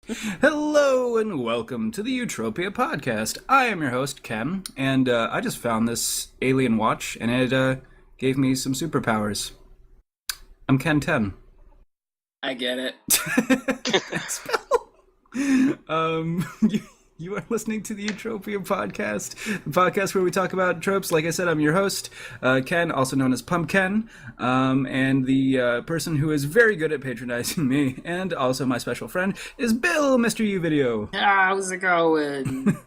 Hello and welcome to the Utropeia podcast. I am your host, Ken, and I just found this alien watch, and it gave me some superpowers. I'm Ken 10. I get it. Thanks, Bill. You are listening to the Utropeia podcast, the podcast where we talk about tropes. Like I said, I'm your host, Ken, also known as Pumpken, and the person who is very good at patronizing me, and also my special friend, is Bill, mr.yu video. How's it going?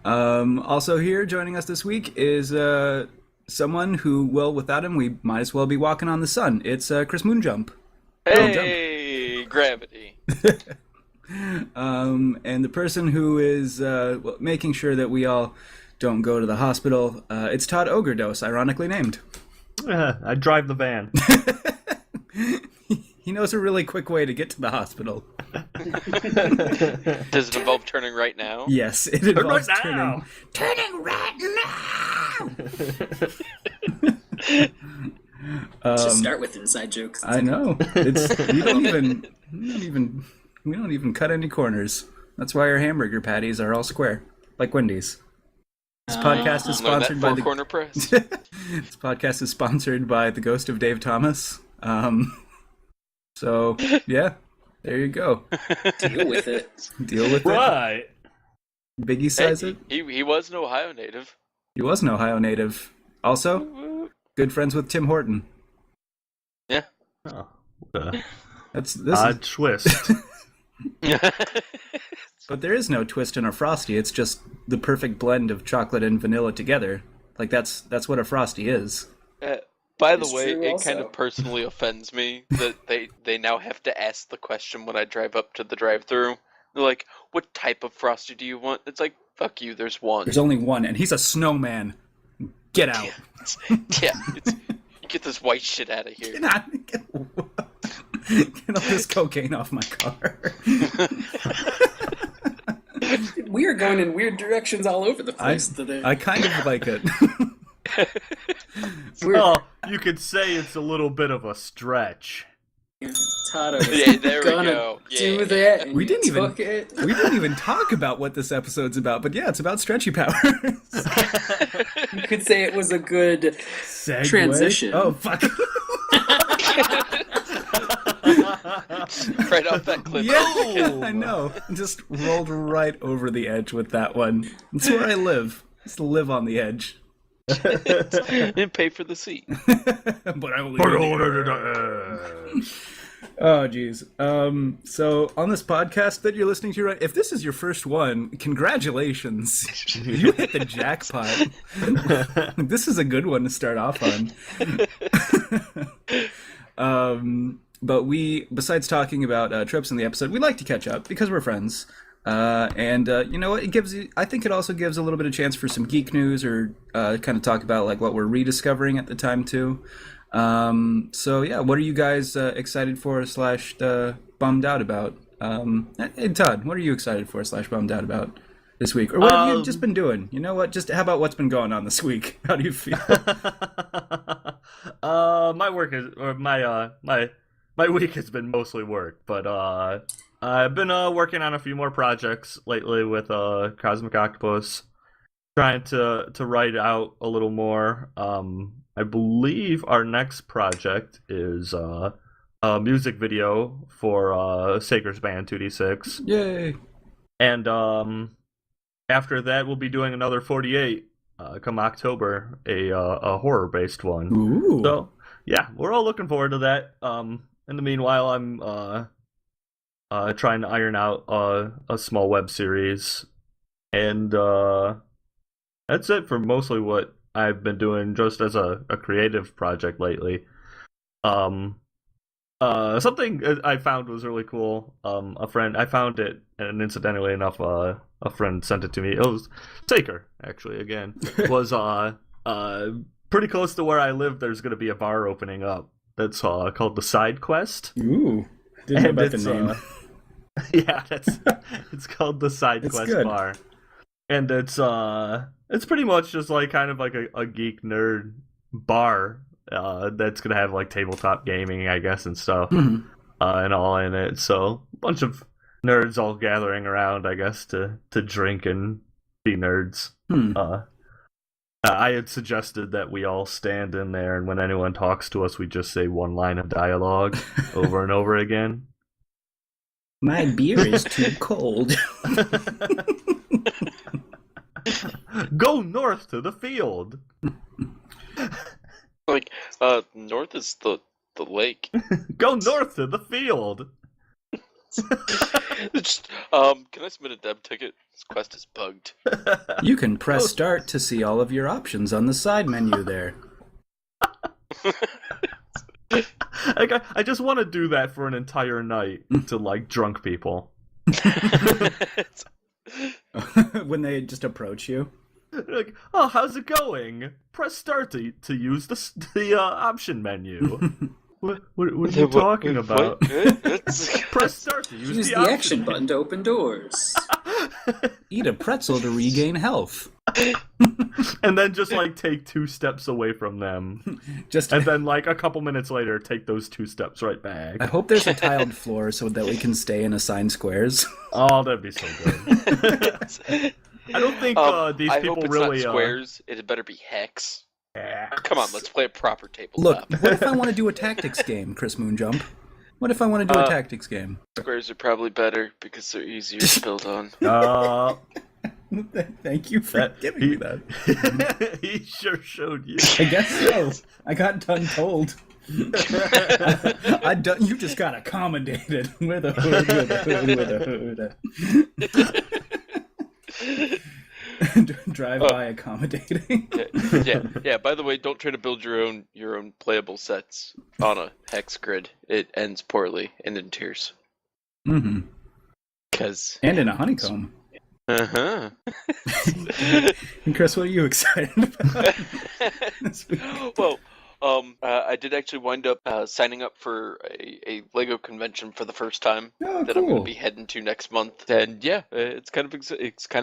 Also here, joining us this week is someone who, well, without him, we might as well be walking on the sun. It's Chris Moonjump. Hey, gravity. And the person who is making sure that we all don't go to the hospital, it's Todd Ogredose, ironically named. I drive the van. He knows a really quick way to get to the hospital. Does it involve turning right now? Yes, it involves right turning right now! Just start with inside jokes. I know. We don't even cut any corners. That's why our hamburger patties are all square, like Wendy's. This podcast is sponsored by the corner press. This podcast is sponsored by the ghost of Dave Thomas. So yeah, there you go. Deal with it. Deal with Right. it. Biggie says it. He was an Ohio native. He was an Ohio native. Also, good friends with Tim Horton. Yeah. Oh, This odd twist. But there is no twist in a Frosty. It's just the perfect blend of chocolate and vanilla together. Like that's what a Frosty is. By the It's way, true it also. kind of personally offends me that they now have to ask the question when I drive up to the drive-thru. They're like, "What type of Frosty do you want?" It's like, "Fuck you, there's one." There's only one, and he's a snowman. Get out. Yeah, you get this white shit out of here. Get all this cocaine off my car. We are going in weird directions all over the place today. I kind of like it. Well, you could say it's a little bit of a stretch. Todd was Yeah, there we gonna go. do Yeah. that, and We didn't you even- took it. We didn't even talk about what this episode's about, but yeah, it's about stretchy powers. You could say it was a good Segue? transition. Oh, fuck. Right off that cliff. Yeah, I know. Just rolled right over the edge with that one. That's where I live. Just live on the edge. And pay for the seat. But I only Oh, geez. So on this podcast that you're listening to, right? If this is your first one, congratulations. You hit the jackpot. This is a good one to start off on. But we, besides talking about tropes in the episode, we like to catch up because we're friends. And you know what? I think it also gives a little bit of chance for some geek news or kind of talk about like what we're rediscovering at the time too. So yeah, what are you guys excited for / bummed out about? Hey Todd, what are you excited for / bummed out about this week? Or what have you just been doing? You know what? Just how about what's been going on this week? How do you feel? My work is, or my week has been mostly work, but I've been working on a few more projects lately with Cosmic Octopus, trying to write out a little more. I believe our next project is a music video for Saker's band 2D6. Yay! And after that, we'll be doing another 48 come October, a horror-based one. Ooh. So yeah, we're all looking forward to that. In the meanwhile, I'm trying to iron out a small web series, and that's it for mostly what I've been doing just as a creative project lately. Something I found was really cool. A friend, I found it, and incidentally enough, a friend sent it to me. It was Taker, actually, again. Was pretty close to where I live. There's going to be a bar opening up that's called the Side Quest. Ooh. Didn't know about the name. Yeah, it's called the Side Quest good. Bar. And it's pretty much just like kind of like a geek nerd bar that's gonna have like tabletop gaming, I guess, and stuff, and all in it. So a bunch of nerds all gathering around, I guess, to drink and be nerds. I had suggested that we all stand in there, and when anyone talks to us, we just say one line of dialogue over and over again. My beer is too cold. Go north to the field. Like, north is the lake. Go north to the field. Just, can I submit a dev ticket? This quest is bugged. You can press start to see all of your options on the side menu there. I just want to do that for an entire night to like drunk people. When they just approach you. Like, oh, how's it going? Press start to use the option menu. What are you talking about? Press start to use Use the the action button to open doors. Eat a pretzel to regain health. And then just like take 2 steps away from them. And then like a couple minutes later take those 2 steps right back. I hope there's a tiled floor so that we can stay in assigned squares. Oh, that'd be so good. I don't think these I people hope it's really not squares. It better be hex. Come on, let's play a proper tabletop. Look, what if I want to do a tactics game, Chris Moonjump? What if I want to do a tactics game? Squares are probably better because they're easier to build on. Thank you for giving me that. He sure showed you. I guess so. I got done told. You just got accommodated with a hood. Drive-by accommodating. Yeah. By the way, don't try to build your own playable sets on a hex grid. It ends poorly and in tears. Mm-hmm. And in a honeycomb. Uh-huh. And Chris, what are you excited about? Well, I did actually wind up signing up for a Lego convention for the first time that I'm going to be heading to next month, and yeah, it's kind of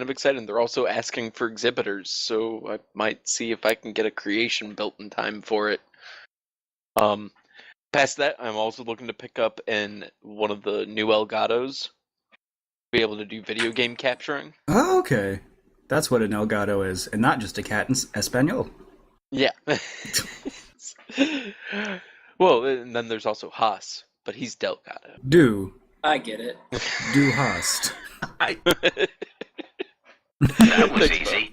exciting. They're also asking for exhibitors, so I might see if I can get a creation built in time for it. Past that, I'm also looking to pick up one of the new Elgatos, be able to do video game capturing. Oh, okay, that's what an Elgato is, and not just a cat in Espanol. Yeah. Well, and then there's also Haas, but he's Delgado. I get it. Du hast. That was easy.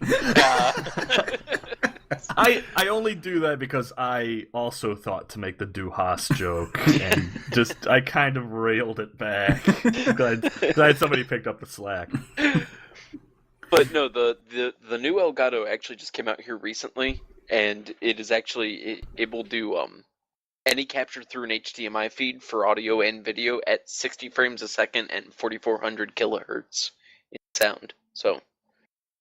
I only do that because I also thought to make the Du hast joke, and just I kind of railed it back. Glad somebody picked up the slack. But no, the new Elgato actually just came out here recently, and it is actually it will do any capture through an HDMI feed for audio and video at 60 frames a second and 4400 kilohertz in sound. So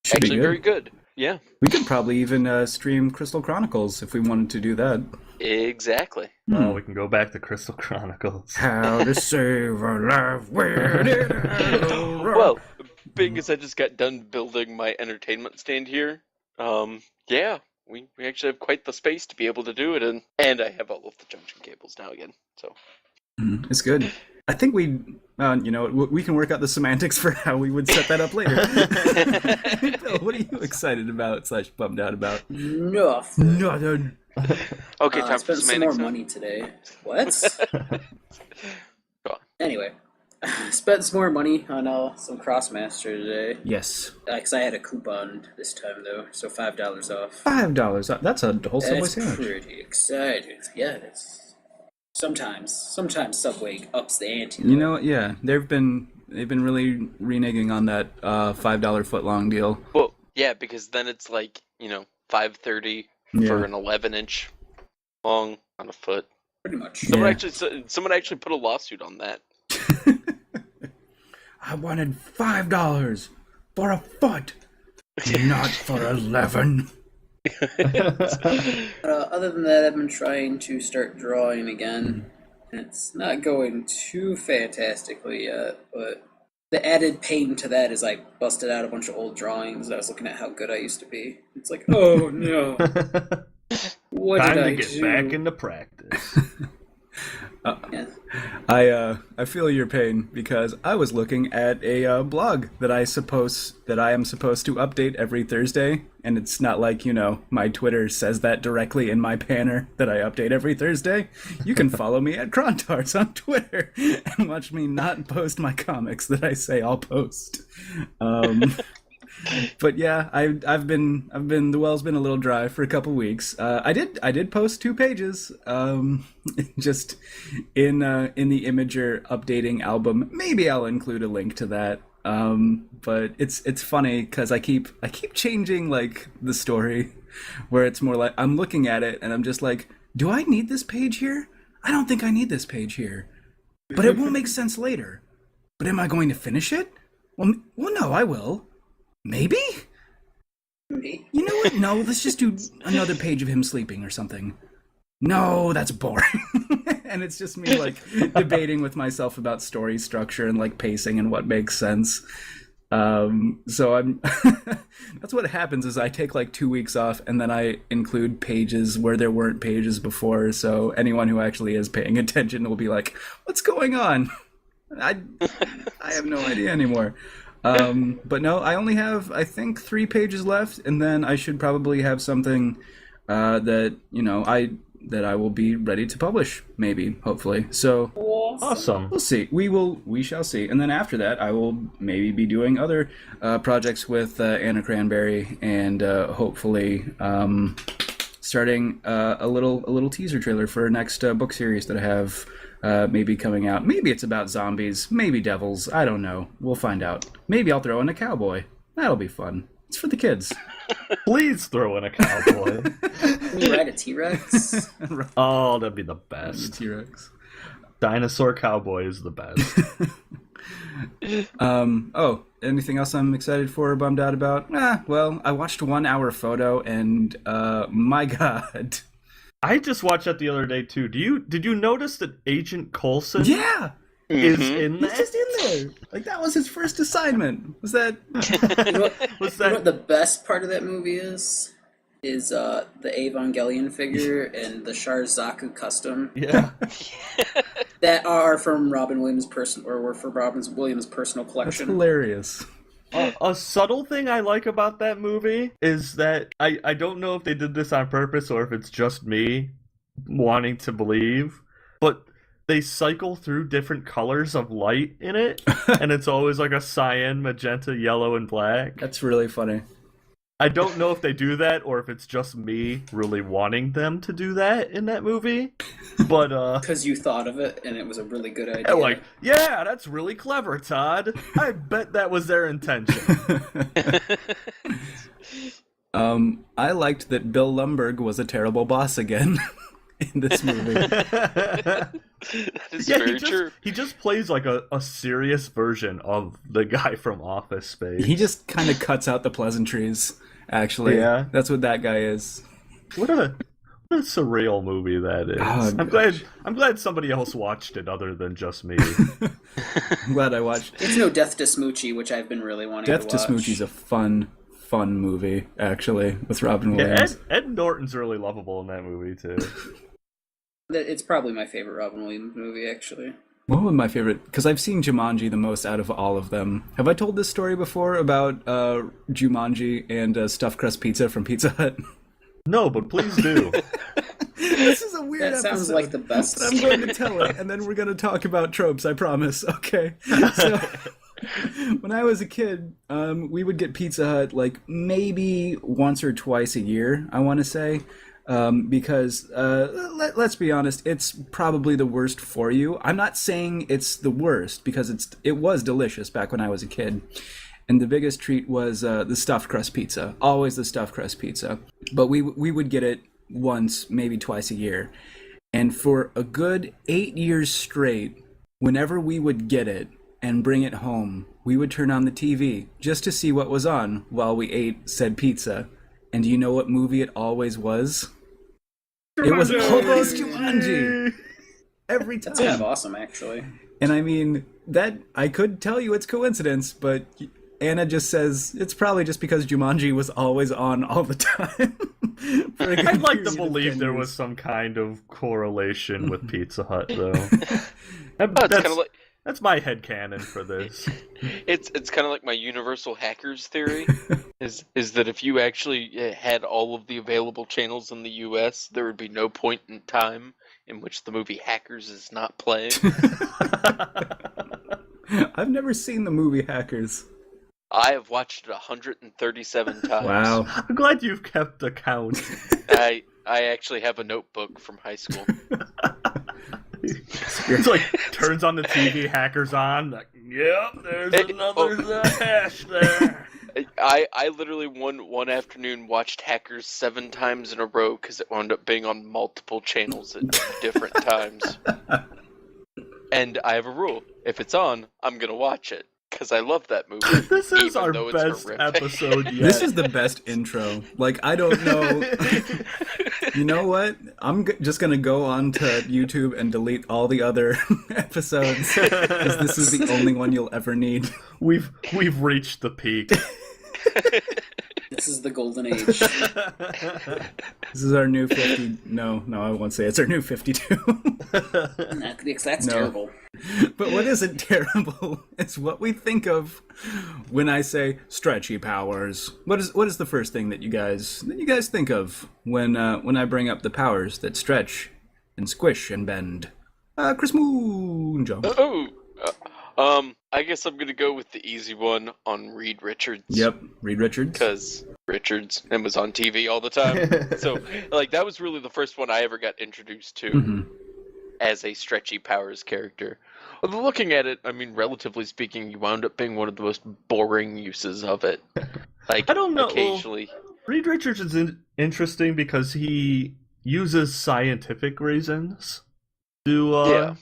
Should actually very good. Yeah. We could probably even stream Crystal Chronicles if we wanted to do that. Exactly. Oh, we can go back to Crystal Chronicles. How to save a life, where did I go wrong? Well, being as I just got done building my entertainment stand here, yeah, we actually have quite the space to be able to do it in, and I have all of the junction cables now again, so. It's good. I think we can work out the semantics for how we would set that up later. Bill, what are you excited about / bummed out about? Nothing. Nothing. Okay, time I for spent some more semantics. money today. What? Anyway, I spent some more money on some Crossmaster today. Yes. Because I had a coupon this time, though, so $5 off. $5. That's a whole Subway That's sandwich. pretty exciting. Yeah, it's... Sometimes Subway ups the ante. You know, yeah, they've been really reneging on that $5 footlong deal. Well, yeah, because then it's like, $5.30 for an 11-inch long on a foot. Pretty much. Someone actually put a lawsuit on that. I wanted $5 for a foot, not for 11. Other than that, I've been trying to start drawing again. It's not going too fantastically yet, but the added pain to that is I busted out a bunch of old drawings. I was looking at how good I used to be. It's like, oh no. What Time did to I get do? back into practice. Yeah. I feel your pain because I was looking at a blog that I am supposed to update every Thursday, and it's not like, my Twitter says that directly in my banner that I update every Thursday. You can follow me at Krontars on Twitter and watch me not post my comics that I say I'll post. But yeah, the well's been a little dry for a couple weeks. I did post 2 pages, just in the Imager updating album. Maybe I'll include a link to that. But it's funny because I keep changing like the story, where it's more like I'm looking at it and I'm just like, do I need this page here? I don't think I need this page here, but it won't make sense later. But am I going to finish it? Well, no, I will. Maybe? Me? You know what? No, let's just do another page of him sleeping or something. No, that's boring. And it's just me, like, debating with myself about story structure and, like, pacing and what makes sense. So I'm... That's what happens is I take, like, 2 weeks off, and then I include pages where there weren't pages before, so anyone who actually is paying attention will be like, what's going on? I have no idea anymore. But no, I only have, I think, 3 pages left, and then I should probably have something that I will be ready to publish, maybe, hopefully. So Awesome. we'll see. We shall see. And then after that, I will maybe be doing other projects with Anna Cranberry, and hopefully starting a little teaser trailer for our next book series that I have. Maybe coming out. Maybe it's about zombies. Maybe devils. I don't know. We'll find out. Maybe I'll throw in a cowboy. That'll be fun. It's for the kids. Please throw in a cowboy. Can you ride a T-Rex? Oh, that'd be the best. T-Rex. Dinosaur cowboy is the best. Anything else I'm excited for or bummed out about? Well, I watched 1 Hour Photo, and my God. I just watched that the other day too. Did you notice that Agent Coulson Yeah! is in He's that? just in there. Like, that was his first assignment. Was that... Was You know that what the best part of that movie is the Evangelion figure and the Sharzaku custom yeah. that are from Robin Williams' were for Robin Williams' personal That's collection. hilarious. A subtle thing I like about that movie is that I don't know if they did this on purpose or if it's just me wanting to believe, but they cycle through different colors of light in it, and it's always like a cyan, magenta, yellow, and black. That's really funny. I don't know if they do that or if it's just me really wanting them to do that in that movie, but Because you thought of it and it was a really good idea. like, yeah, that's really clever, Todd. I bet that was their intention. I liked that Bill Lumbergh was a terrible boss again in this movie. That is very true. He just plays like a serious version of the guy from Office Space. He just kind of cuts out the pleasantries, actually. Yeah. That's what that guy is. What a surreal movie that is. Oh, I'm glad somebody else watched it other than just me. I'm glad I watched. It's no Death to Smoochie, which I've been really wanting Death to to watch. Smoochie's a fun movie, actually, with Robin Yeah, Williams. Ed Norton's really lovable in that movie too. It's probably my favorite Robin Williams movie, actually. What was my favorite? Because I've seen Jumanji the most out of all of them. Have I told this story before about Jumanji and stuffed crust pizza from Pizza Hut? No, but please do. This is a weird That sounds episode, like the best. but I'm going to tell it, and then we're going to talk about tropes, I promise. Okay. So, when I was a kid, we would get Pizza Hut like maybe once or twice a year, I want to say. Because let's be honest, it's probably the worst for you. I'm not saying it's the worst because it was delicious back when I was a kid. And the biggest treat was the stuffed crust pizza. Always the stuffed crust pizza. But we would get it once, maybe twice a year. And for a good 8 years straight, whenever we would get it and bring it home, we would turn on the TV just to see what was on while we ate said pizza. And do you know what movie it always was? It was Hobo's Jumanji! Every time. It's kind of awesome, actually. And I mean, that I could tell you it's coincidence, but Anna just says it's probably just because Jumanji was always on all the time. I'd like to believe there was some kind of correlation with Pizza Hut, though. That's my headcanon for this. It's kind of like my universal hackers theory, is that if you actually had all of the available channels in the U.S., there would be no point in time in which the movie Hackers is not playing. I've never seen the movie Hackers. I have watched it 137 times. Wow. I'm glad you've kept account. I actually have a notebook from high school. It's like, turns on the TV, Hackers on, like, yep, there's another hash there. I literally one afternoon watched Hackers 7 times in a row because it wound up being on multiple channels at different times. And I have a rule. If it's on, I'm going to watch it. Because I love that movie. This is our best episode yet. This is the best intro. Like, I don't know. You know what? I'm just going to go on to YouTube and delete all the other episodes. Because this is the only one you'll ever need. We've reached the peak. This is the golden age. This is our new 50. No, I won't say it's our new 52. That's terrible. But what isn't terrible is what we think of when I say stretchy powers. What is the first thing that you guys think of when I bring up the powers that stretch and squish and bend? Chris Moonjump. I guess I'm gonna go with the easy one on Reed Richards. Yep, Reed Richards. Because Richards and was on TV all the time. So, like, that was really the first one I ever got introduced to as a Stretchy Powers character. Although looking at it, I mean, relatively speaking, you wound up being one of the most boring uses of it. Like, I don't know. Occasionally. Well, Reed Richards is interesting because he uses scientific reasons to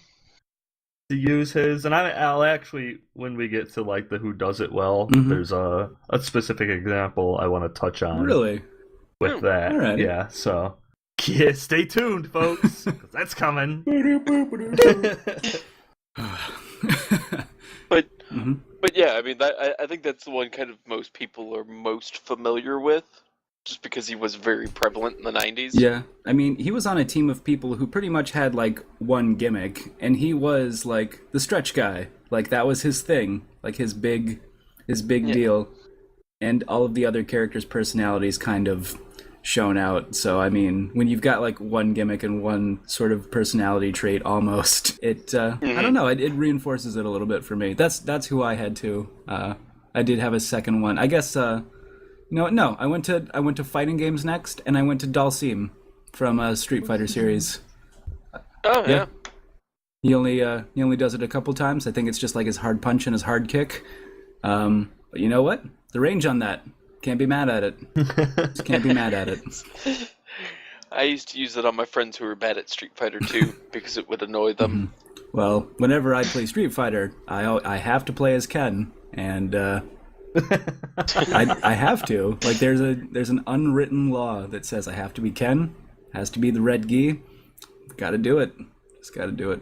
use his, and I'll actually, when we get to like the who does it well, there's a specific example I want to touch on. Really? With that, alright. Yeah. So, yeah, stay tuned, folks, 'cause that's coming. But yeah, I mean, I think that's the one kind of most people are most familiar with. Just because he was very prevalent in the 90s. Yeah, I mean, he was on a team of people who pretty much had, like, one gimmick, and he was, like, the stretch guy. Like, that was his thing. Like, his big deal. And all of the other characters' personalities kind of shone out. So, I mean, when you've got, like, one gimmick and one sort of personality trait almost, it, I don't know, it reinforces it a little bit for me. That's who I had, too. I did have a second one. I guess, No, I went to fighting games next, and I went to Dalsim from Street Fighter series. Oh yeah. He only does it a couple times. I think it's just like his hard punch and his hard kick. But you know what? The range on that, can't be mad at it. Just can't be mad at it. I used to use it on my friends who were bad at Street Fighter 2 because it would annoy them. Well, whenever I play Street Fighter, I have to play as Ken, and I have to. Like, there's an unwritten law that says I have to be Ken, has to be the red gi. Got to do it. Just got to do it.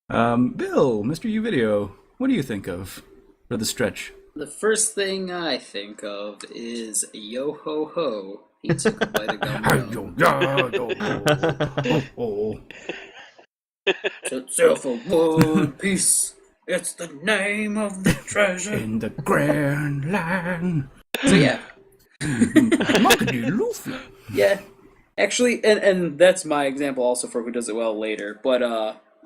Bill, Mr.yu Video, what do you think of for the stretch? The first thing I think of is yo ho ho. He took a bite of gum. Set sail for One Piece. It's the name of the treasure in the grand line. So yeah. Luffy. Yeah. Actually, and that's my example also for who does it well later. But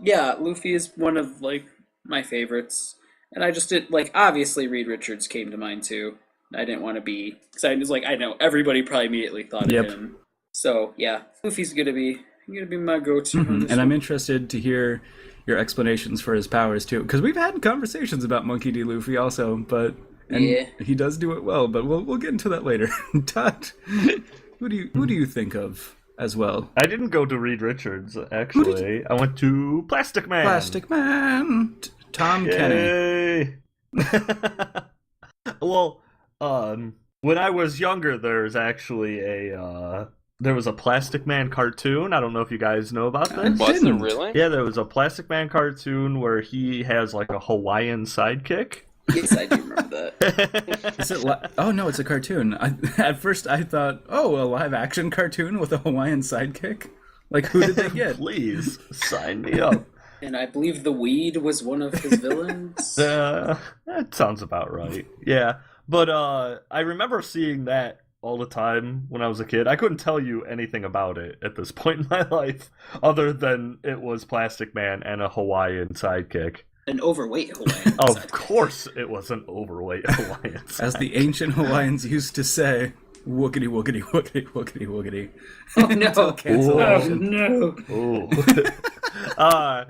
yeah, Luffy is one of like my favorites. And I just did like obviously Reed Richards came to mind too. I didn't want to be because I was like I know everybody probably immediately thought of him. So yeah, Luffy's gonna be my go-to. And I'm interested to hear your explanations for his powers too, because we've had conversations about Monkey D. Luffy also, but he does do it well. But we'll get into that later. Todd, who do you think of as well? I didn't go to Reed Richards actually. I went to Plastic Man. Plastic Man, Tom Kenny. Well, when I was younger, there's actually there was a Plastic Man cartoon. I don't know if you guys know about this. Was there really? Yeah, there was a Plastic Man cartoon where he has like a Hawaiian sidekick. Yes, I do remember that. Is it? Oh no, it's a cartoon. At first, I thought, oh, a live-action cartoon with a Hawaiian sidekick. Like, who did they get? Please sign me up. And I believe the weed was one of his villains. That sounds about right. Yeah, but I remember seeing that all the time when I was a kid. I couldn't tell you anything about it at this point in my life, other than it was Plastic Man and a Hawaiian sidekick. An overweight Hawaiian. Of course, it was an overweight Hawaiian sidekick. As the ancient Hawaiians used to say, "Woogity woogity woogity woogity woogity." Oh no! Until cancellation. Oh no! Oh.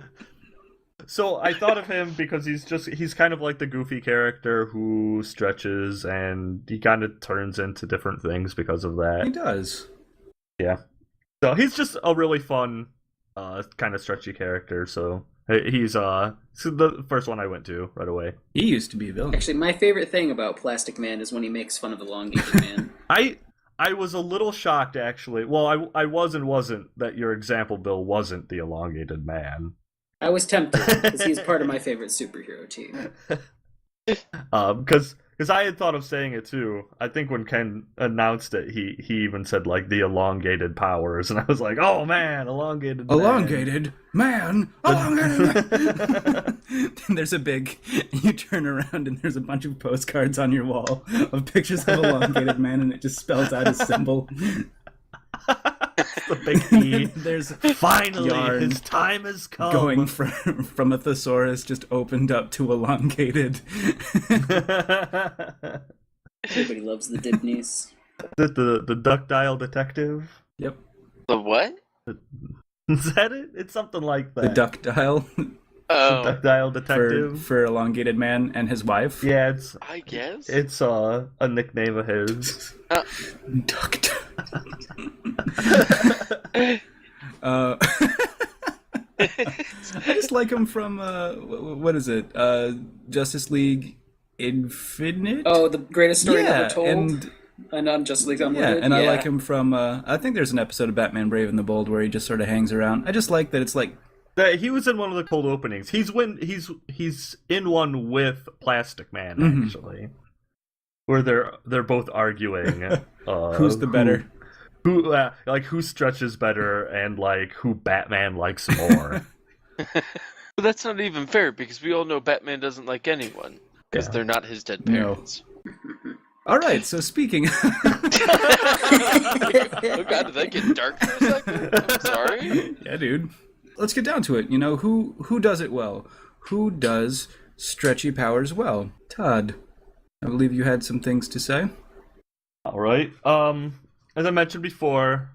So I thought of him because he's kind of like the goofy character who stretches, and he kind of turns into different things because of He that. does. Yeah. So he's just a really fun, kind of stretchy character. So he's the first one I went to right away. He used to be a villain. Actually, my favorite thing about Plastic Man is when he makes fun of Elongated Man. I was a little shocked actually. Well, I was and wasn't that your example, Bill, wasn't the elongated man. I was tempted because he's part of my favorite superhero team. Because I had thought of saying it too. I think when Ken announced it, he even said like the elongated powers, and I was like, oh man, elongated man. Elongated man. Elongated man. And there's a big. You turn around and there's a bunch of postcards on your wall of pictures of elongated man, and it just spells out his symbol. The big E. There's Finally, yarn his time has come. going from a thesaurus just opened up to elongated. Everybody loves the Dibneys. the ductile detective. Yep. The what? Is that it? It's something like that. The ductile Oh, Ductile detective. for elongated man and his wife. Yeah, it's I guess. a nickname of his. Duct. I just like him from what is it? Justice League Infinite. Oh, the greatest story yeah, ever told. And on Just League Yeah, Unlimited. and I like him from. I think there's an episode of Batman Brave and the Bold where he just sort of hangs around. I just like that it's like. He was in one of the cold openings. He's in one with Plastic Man actually, where they're both arguing Who's the better? Who stretches better and like who Batman likes more. But that's not even fair because we all know Batman doesn't like anyone because they're not his dead parents. All right, so speaking. Oh god, did that get dark for a second? I'm sorry. Yeah, dude. Let's get down to it. You know, who does it well? Who does stretchy powers well? Todd, I believe you had some things to say. All right. As I mentioned before,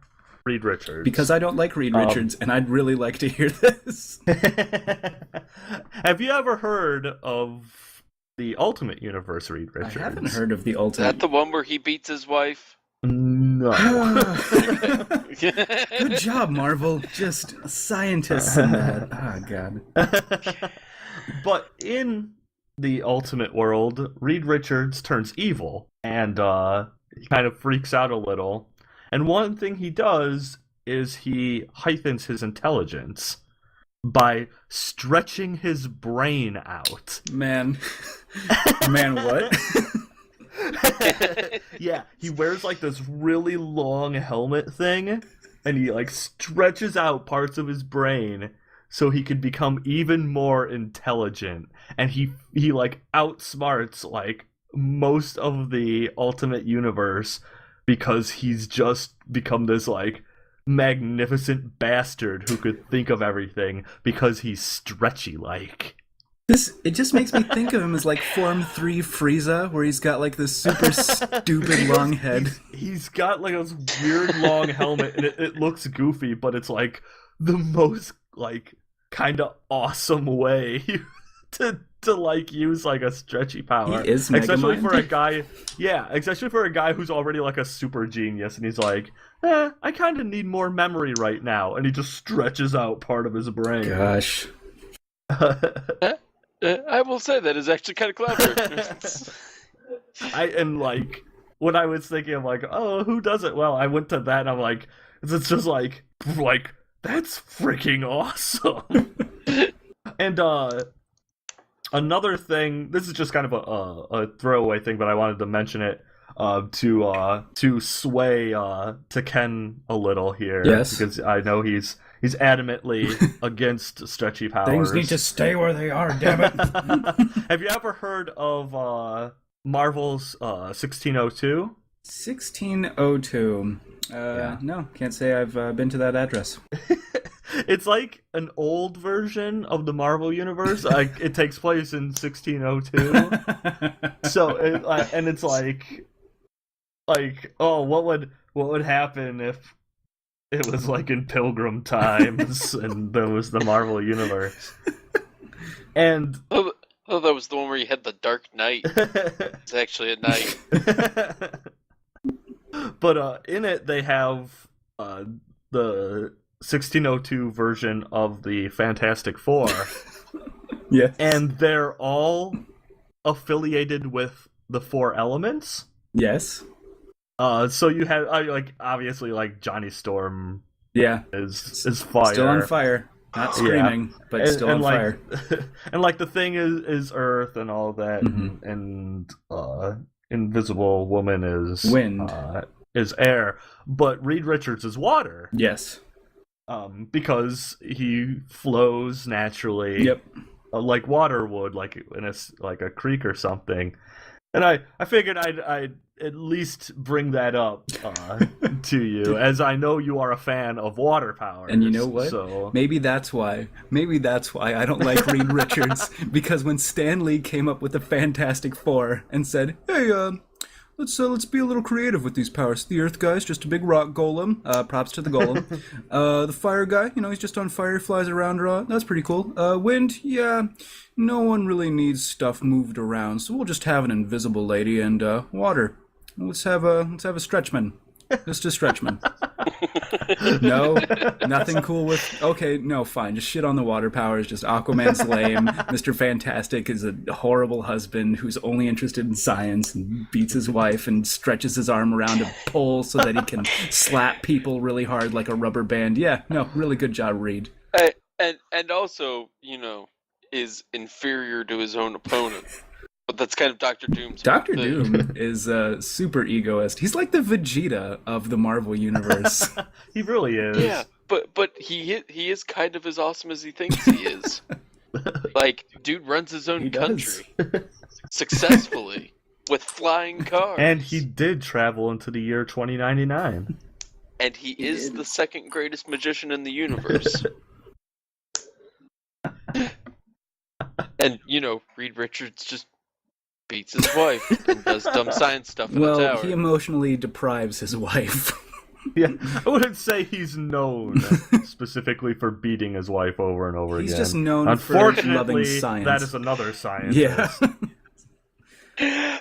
Reed Richards. Because I don't like Reed Richards, and I'd really like to hear this. Have you ever heard of the Ultimate Universe Reed Richards? I haven't heard of the Is Ultimate. that the one where he beats his wife? No. Good job, Marvel. Just scientists and that. Oh, God. But in the Ultimate world, Reed Richards turns evil, and he kind of freaks out a little. And one thing he does is he heightens his intelligence by stretching his brain out. Man, what? Yeah, he wears like this really long helmet thing, and he like stretches out parts of his brain so he could become even more intelligent. And he like outsmarts like most of the Ultimate Universe because he's just become this like magnificent bastard who could think of everything because he's stretchy like. It just makes me think of him as like Form 3 Frieza, where he's got like this super stupid long head. He's got like this weird long helmet, and it looks goofy, but it's like the most like kind of awesome way to like use like a stretchy power. He is especially Megamind. for a guy. Yeah, especially for a guy who's already like a super genius, and he's like, I kind of need more memory right now, and he just stretches out part of his brain. Gosh. I will say that is actually kind of clever. And like when I was thinking of like, oh, who does it well, I went to that and I'm like, it's just like that's freaking awesome. And another thing, this is just kind of a throwaway thing, but I wanted to mention it to sway to Ken a little here. Yes. Because I know he's adamantly against stretchy powers. Things need to stay where they are, damn it. Have you ever heard of Marvel's 1602? 1602. No, can't say I've been to that address. It's like an old version of the Marvel universe. Like it takes place in 1602. So and it's like oh, what would happen if it was like in Pilgrim times and there was the Marvel universe? And Oh, that was the one where you had the Dark Knight. It's actually at night. but in it they have the 1602 version of the Fantastic Four. Yeah. And they're all affiliated with the Four Elements. Yes. So you have like obviously like Johnny Storm. Yeah. Is fire. Still on fire. Not screaming, but still on like, fire. And like the Thing is Earth and all that, and Invisible Woman is Wind. Is air, but Reed Richards is water. Yes. Because he flows naturally. Yep. Like water would, like in a creek or something. And I figured I'd at least bring that up to you, as I know you are a fan of water powers. And you know what? So... Maybe Maybe that's why I don't like Reed Richards, because when Stan Lee came up with the Fantastic Four and said, "Hey, let's be a little creative with these powers. The Earth guy's just a big rock golem. Props to the golem. The fire guy, he's just on fire, flies around a lot. That's pretty cool. Wind, yeah, no one really needs stuff moved around, so we'll just have an invisible lady. And water. Let's have a Stretchman. Just a Stretchman." No, nothing cool with. Okay, no, fine. Just shit on the water powers. Just Aquaman's lame. Mr. Fantastic is a horrible husband who's only interested in science and beats his wife and stretches his arm around a pole so that he can slap people really hard like a rubber band. Yeah, no, really good job, Reed. And also, is inferior to his own opponent. But that's kind of Dr. Doom's Dr. thing. Doom is a super egoist. He's like the Vegeta of the Marvel universe. He really is. Yeah, but he is kind of as awesome as he thinks he is. Like, dude runs his own country successfully with flying cars. And he did travel into the year 2099. And he is the second greatest magician in the universe. And, Reed Richards just beats his wife and does dumb science stuff in the tower. Well, he emotionally deprives his wife. Yeah, I wouldn't say he's known specifically for beating his wife over and over again. He's just known for loving science. That is another scientist. Yeah.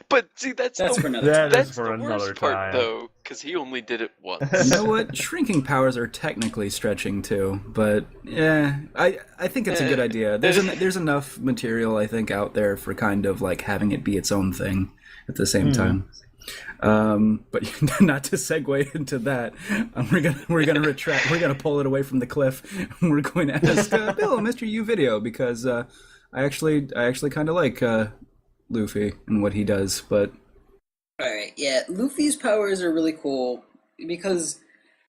But see, that's for another time. That's for the another worst part, time. though, because he only did it once. You know what? Shrinking powers are technically stretching too, but I think it's a good idea. There's enough material, I think, out there for kind of like having it be its own thing at the same time. But not to segue into that, we're gonna retract. We're gonna pull it away from the cliff. And we're going to ask Bill a mr.yu video, because I actually kind of like Luffy and what he does. But Alright, yeah, Luffy's powers are really cool because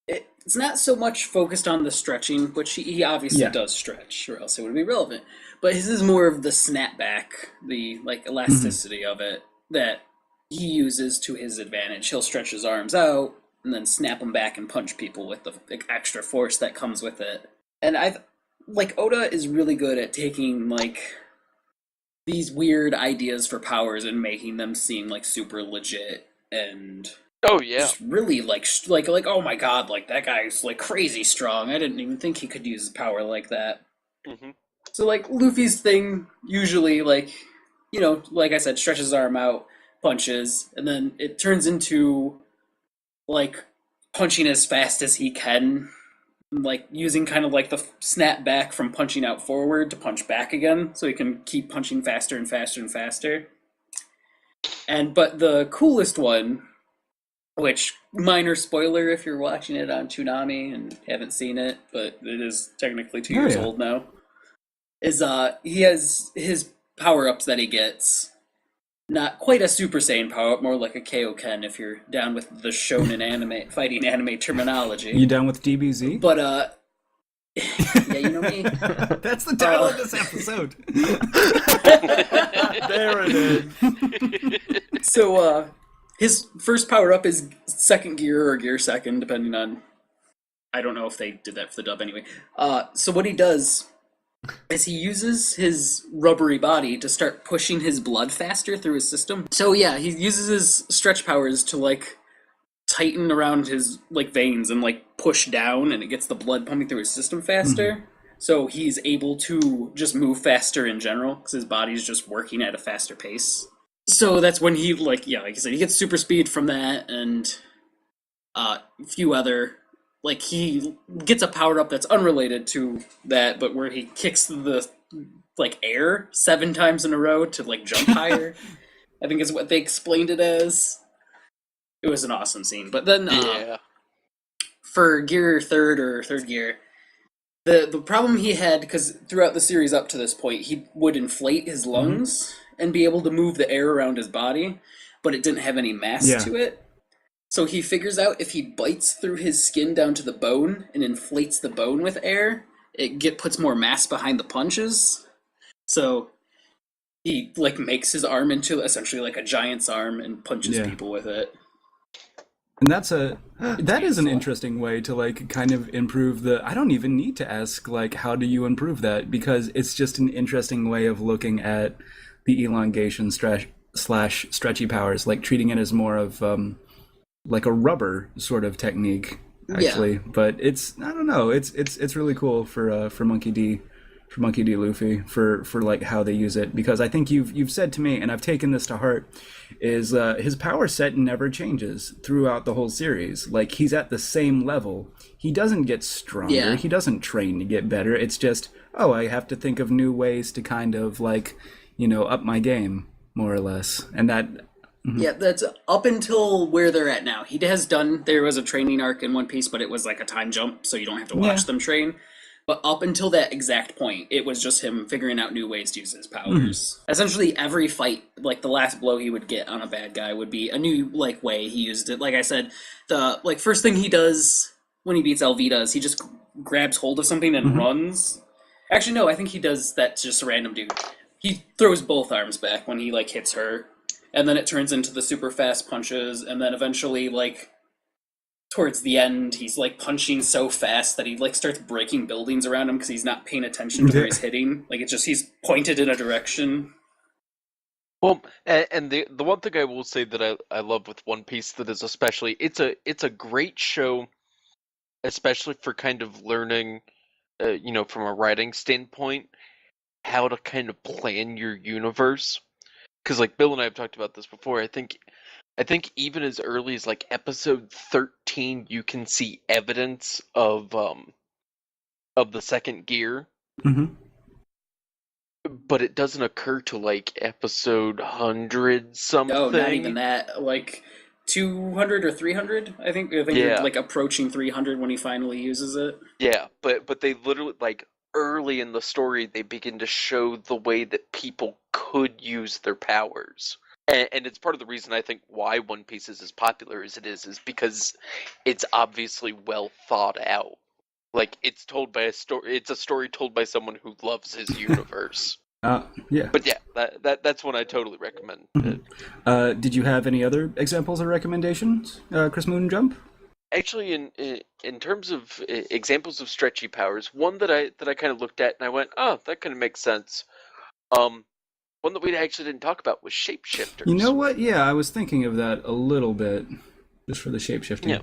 it's not so much focused on the stretching, which he obviously does stretch, or else it would be relevant. But his is more of the snapback, the elasticity of it that he uses to his advantage. He'll stretch his arms out and then snap them back and punch people with the extra force that comes with it. And Oda is really good at taking these weird ideas for powers and making them seem super legit and Oh yeah, just really oh my god, that guy's crazy strong. I didn't even think he could use power like that. Mm-hmm. So Luffy's thing usually like I said, stretches his arm out, punches, and then it turns into punching as fast as he can, using kind of the snap back from punching out forward to punch back again, so he can keep punching faster and faster and faster. But the coolest one, which, minor spoiler if you're watching it on Toonami and haven't seen it, but it is technically 2 years old now, is he has his power-ups that he gets. Not quite a Super Saiyan power-up, more like a Kaioken if you're down with the shonen anime, fighting anime terminology. You down with DBZ? But, yeah, you know me. That's the title of this episode. There it is. So, his first power-up is second gear or gear second, depending on... I don't know if they did that for the dub anyway. So what he does is he uses his rubbery body to start pushing his blood faster through his system. So yeah, he uses his stretch powers to like tighten around his like veins and like push down, and it gets the blood pumping through his system faster. Mm-hmm. So he's able to just move faster in general because his body's just working at a faster pace. So that's when he like I said, he gets super speed from that, and a few other. Like, he gets a power-up that's unrelated to that, but where he kicks the, like, air 7 times in a row to, like, jump higher, I think is what they explained it as. It was an awesome scene. But then, for third gear, the problem he had, because throughout the series up to this point, he would inflate his lungs and be able to move the air around his body, but it didn't have any mass to it. So he figures out if he bites through his skin down to the bone and inflates the bone with air, it puts more mass behind the punches. So he like makes his arm into essentially like a giant's arm and punches people with it. And that is an interesting way to like kind of improve the. I don't even need to ask like how do you improve that, because it's just an interesting way of looking at the elongation / stretchy powers, like treating it as more of like a rubber sort of technique, actually. But it's, I don't know, it's really cool for Monkey D, Luffy, for like how they use it, because I think you've said to me, and I've taken this to heart, is his power set never changes throughout the whole series. Like, he's at the same level. He doesn't get stronger. He doesn't train to get better. It's just, I have to think of new ways to kind of like, up my game, more or less. And that. Mm-hmm. Yeah, that's up until where they're at now. There was a training arc in One Piece, but it was like a time jump, so you don't have to watch them train. But up until that exact point, it was just him figuring out new ways to use his powers. Essentially, every fight, like the last blow he would get on a bad guy would be a new like way he used it. Like I said, the like first thing he does when he beats Alvida is he just grabs hold of something and runs. Actually, no, I think he does that to just a random dude. He throws both arms back when he like hits her. And then it turns into the super fast punches, and then eventually, like, towards the end, he's, like, punching so fast that he, like, starts breaking buildings around him because he's not paying attention to where he's hitting. Like, it's just, he's pointed in a direction. Well, and the one thing I will say that I love with One Piece that is especially, it's a great show, especially for kind of learning, from a writing standpoint, how to kind of plan your universe. Because like Bill and I have talked about this before, I think even as early as like episode 13, you can see evidence of the second gear. Mm-hmm. But it doesn't occur to like episode 100 something. No, not even that. Like 200 or 300, I think you're like approaching 300 when he finally uses it. Yeah, but they literally like early in the story, they begin to show the way that people could use their powers. And it's part of the reason I think why One Piece is as popular as it is because it's obviously well thought out. Like, it's told by it's a story told by someone who loves his universe. Yeah. But yeah, that's one I totally recommend. Did you have any other examples or recommendations, Chris Moonjump? Actually, in terms of examples of stretchy powers, one that I kind of looked at and I went, oh, that kind of makes sense. One that we actually didn't talk about was shapeshifters. You know what? Yeah, I was thinking of that a little bit, just for the shapeshifting. Yeah.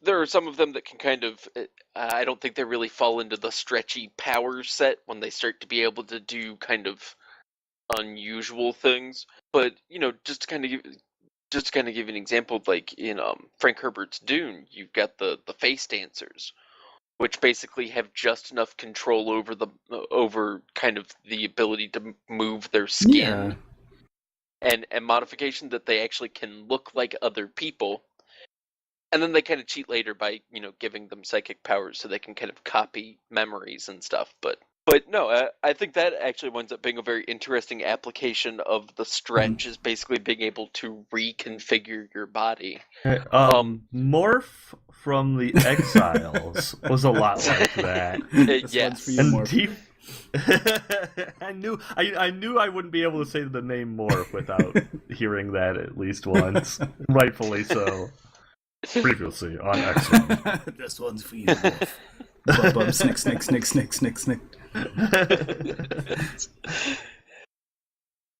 There are some of them that can kind of, I don't think they really fall into the stretchy power set when they start to be able to do kind of unusual things. But, just to kind of give an example, like in Frank Herbert's Dune, you've got the face dancers, which basically have just enough control over kind of the ability to move their skin, and modification that they actually can look like other people, and then they kind of cheat later by giving them psychic powers so they can kind of copy memories and stuff. But But no, I think that actually winds up being a very interesting application of the stretch, is basically being able to reconfigure your body. Morph from the Exiles was a lot like that. Yes. And I knew I wouldn't be able to say the name Morph without hearing that at least once. Rightfully so. Previously on X-Men. This one's for you, Morph. Bub, bub, snick, snick, snick, snick, snick, snick.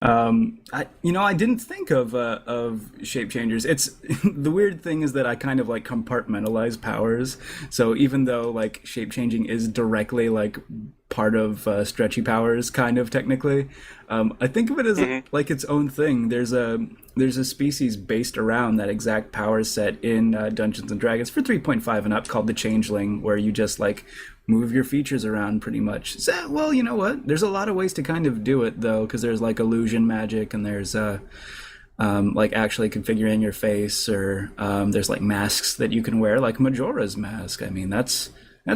I didn't think of shape changers. It's the weird thing is that I kind of like compartmentalize powers. So even though like shape changing is directly like part of Stretchy powers, kind of technically, I think of it as like its own thing. There's a species based around that exact power set in Dungeons and Dragons for 3.5 and up called the Changeling, where you just like move your features around pretty much. So, well, you know what? There's a lot of ways to kind of do it though, because there's like illusion magic and there's like actually configuring your face, or there's like masks that you can wear, like Majora's mask. I mean, that's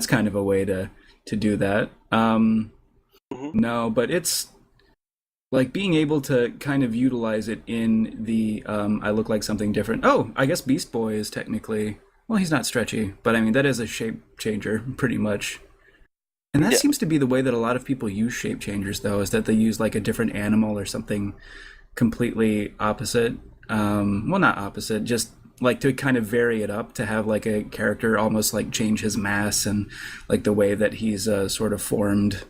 kind of a way to do that. No, but it's like being able to kind of utilize it in the I look like something different. Oh, I guess Beast Boy is technically, well, he's not stretchy, but I mean, that is a shape changer pretty much. And that seems to be the way that a lot of people use shape changers, though, is that they use like a different animal or something completely opposite. Well, not opposite, just like to kind of vary it up, to have like a character almost like change his mass and like the way that he's sort of formed.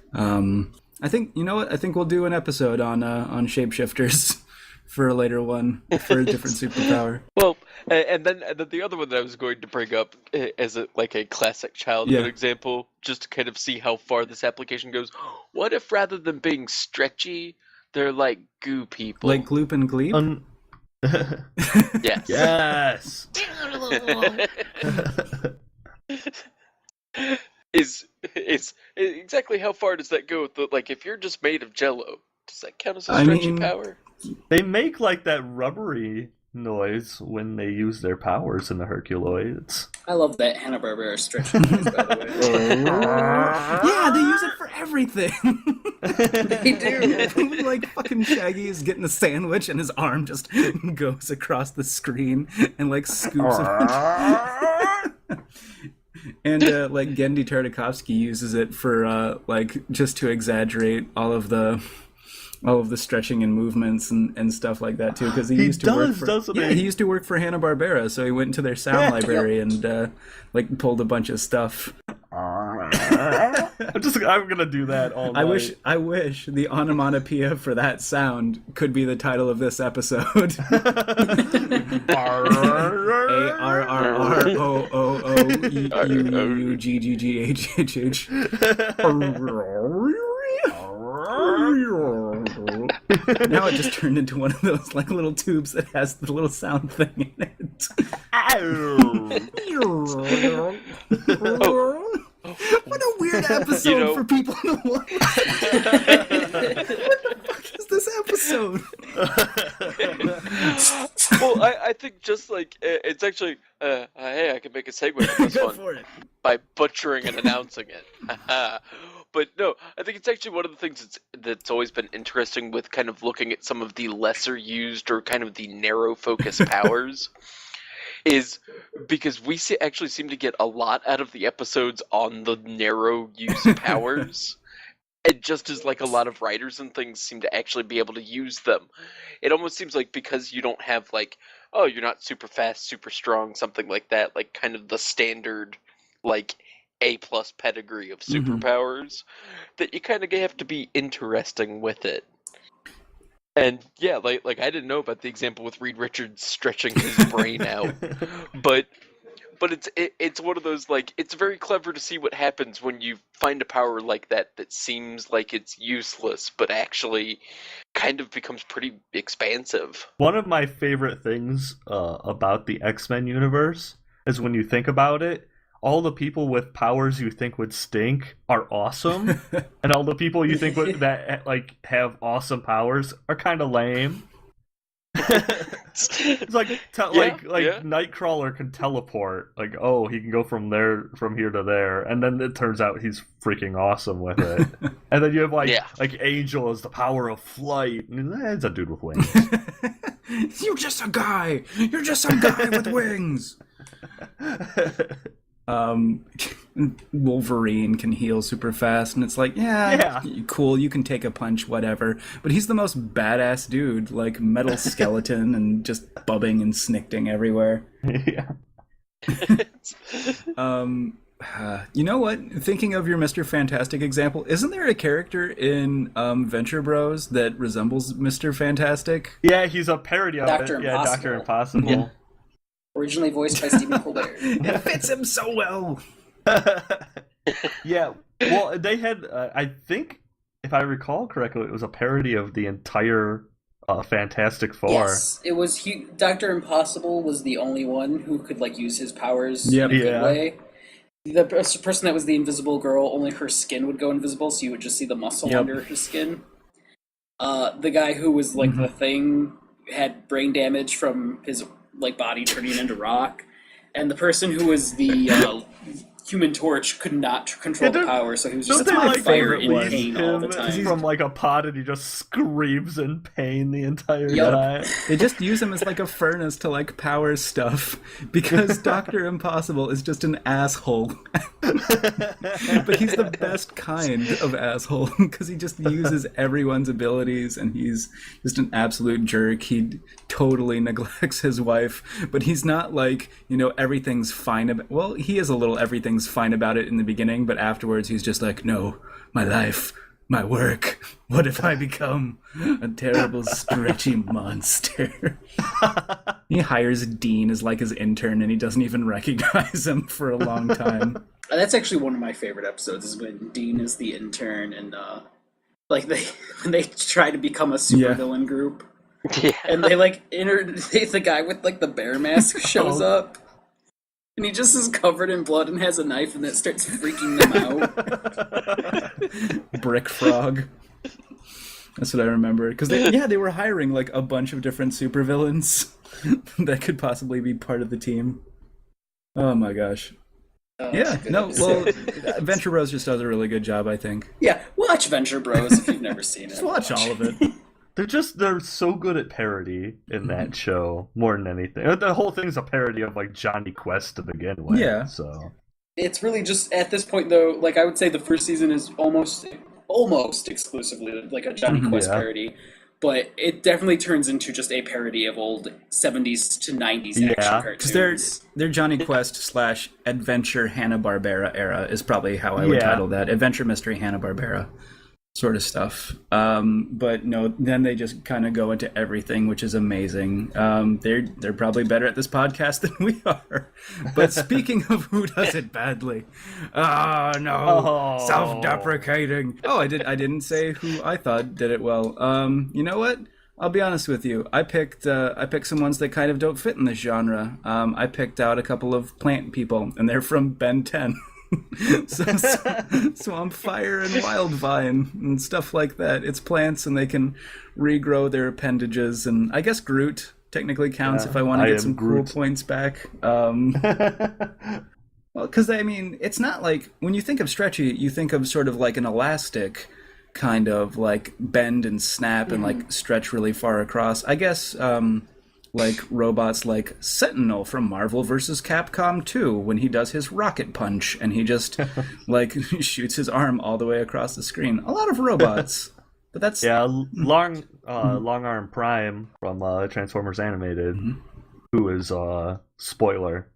I think, you know what? I think we'll do an episode on shapeshifters for a later one for a different superpower. Well, and then the other one that I was going to bring up as like a classic childhood example, just to kind of see how far this application goes. What if rather than being stretchy, they're like goo people? Like Gloop and Gleep? Yes. Yes. is exactly how far does that go? Like, if you're just made of Jello, does that count as a stretchy power? They make like that rubbery noise when they use their powers in the Herculoids. I love that Hanna-Barbera stretch noise, by the way. Yeah, they use it for everything. They do. Like fucking Shaggy is getting a sandwich and his arm just goes across the screen and like scoops it. And like Gendy Tartakovsky uses it for like just to exaggerate all of the stretching and movements and stuff like that too, because he used to work for Hanna-Barbera, so he went into their sound library and like pulled a bunch of stuff. I'm gonna do that all night. I wish the onomatopoeia for that sound could be the title of this episode. ARRROOUGGGHHH. Now it just turned into one of those like little tubes that has the little sound thing in it. What a weird episode for people to watch. What the fuck is this episode? Well, I think just like it's actually hey, I can make a segue from this Go one for it. by butchering and announcing it. But no, I think it's actually one of the things that's always been interesting with kind of looking at some of the lesser used or kind of the narrow focus powers, is because we actually seem to get a lot out of the episodes on the narrow use powers. And just as like a lot of writers and things seem to actually be able to use them, it almost seems like because you don't have like, oh, you're not super fast, super strong, something like that, like kind of the standard like A+ pedigree of superpowers, that you kind of have to be interesting with it. And yeah, like I didn't know about the example with Reed Richards stretching his brain out, but it's one of those, like, it's very clever to see what happens when you find a power like that seems like it's useless, but actually kind of becomes pretty expansive. One of my favorite things about the X-Men universe is when you think about it, all the people with powers you think would stink are awesome, and all the people you think that like have awesome powers are kind of lame. It's like Nightcrawler can teleport. Like, oh, he can go from here to there, and then it turns out he's freaking awesome with it. And then you have like Angel as the power of flight. It's a dude with wings. You're just a guy. You're just some guy with wings. Wolverine can heal super fast, and it's like, yeah, cool, you can take a punch, whatever. But he's the most badass dude, like metal skeleton and just bubbing and snicting everywhere. Yeah. You know what? Thinking of your Mr. Fantastic example, isn't there a character in Venture Bros that resembles Mr. Fantastic? Yeah, he's a parody of Dr. it. Yeah, Dr. Impossible. Yeah. Originally voiced by Stephen Colbert. It fits him so well. Yeah, well, they had, I think, if I recall correctly, it was a parody of the entire Fantastic Four. Yes, it was. Dr. Impossible was the only one who could like use his powers in a good way. The person that was the Invisible Girl, only her skin would go invisible, so you would just see the muscle under her skin. The guy who was like the Thing had brain damage from his like body turning into rock, and the person who was the Human Torch could not control the power, so he was just on fire in pain all the time. He's from like a pod and he just screams in pain the entire time. They just use him as like a furnace to like power stuff, because Dr. Impossible is just an asshole. But he's the best kind of asshole, because he just uses everyone's abilities, and he's just an absolute jerk. He totally neglects his wife, but he's not like, everything's fine about, well, he is a little everything's fine about it in the beginning, but afterwards he's just like, no, my life, my work, what if I become a terrible stretchy monster? He hires Dean as like his intern, and he doesn't even recognize him for a long time. That's actually one of my favorite episodes, is when Dean is the intern, and when they try to become a supervillain group. Yeah. And they like the guy with like the bear mask shows up, and he just is covered in blood and has a knife, and that starts freaking them out. Brick Frog. That's what I remember, because they were hiring like a bunch of different supervillains that could possibly be part of the team. Oh my gosh. Venture Bros just does a really good job, I think. Yeah, watch Venture Bros if you've never seen it. Just watch all of it. They're so good at parody in that show, more than anything. The whole thing's a parody of like Johnny Quest to begin with. Yeah. So it's really just at this point though, like I would say the first season is almost exclusively like a Johnny Quest parody. But it definitely turns into just a parody of old 70s to 90s action cartoons. Because their Johnny Quest / Adventure Hanna-Barbera era is probably how I would title that. Adventure Mystery Hanna-Barbera sort of stuff. But no, then they just kind of go into everything, which is amazing. They're probably better at this podcast than we are. But speaking of who does it badly, self-deprecating. I didn't say who I thought did it well. You know what? I'll be honest with you. I picked some ones that kind of don't fit in this genre. I picked out a couple of plant people, and they're from Ben 10. Swamp Fire and Wildvine and stuff like that. It's plants, and they can regrow their appendages, and I guess Groot technically counts if I want to get some cool points back. Well, because I mean, it's not like when you think of Stretchy, you think of sort of like an elastic kind of like bend and snap and like stretch really far across. I guess like robots like Sentinel from Marvel vs. Capcom 2 when he does his rocket punch and he just like shoots his arm all the way across the screen. A lot of robots. But that's Long Arm Prime from Transformers Animated, who is spoiler.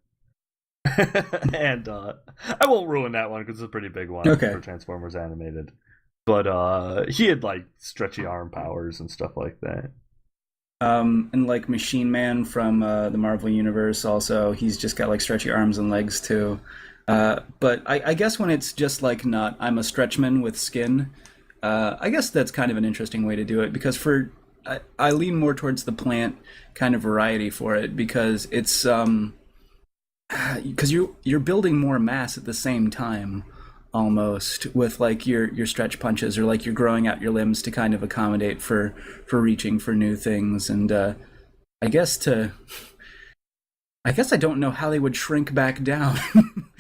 And I won't ruin that one because it's a pretty big one for Transformers Animated. But he had like stretchy arm powers and stuff like that. And like Machine Man from the Marvel Universe also, he's just got like stretchy arms and legs too. But I guess when it's just like not, I'm a stretchman with skin, I guess that's kind of an interesting way to do it, because I lean more towards the plant kind of variety for it, because it's because you're building more mass at the same time almost with like your stretch punches, or like you're growing out your limbs to kind of accommodate for reaching for new things. And I guess I don't know how they would shrink back down.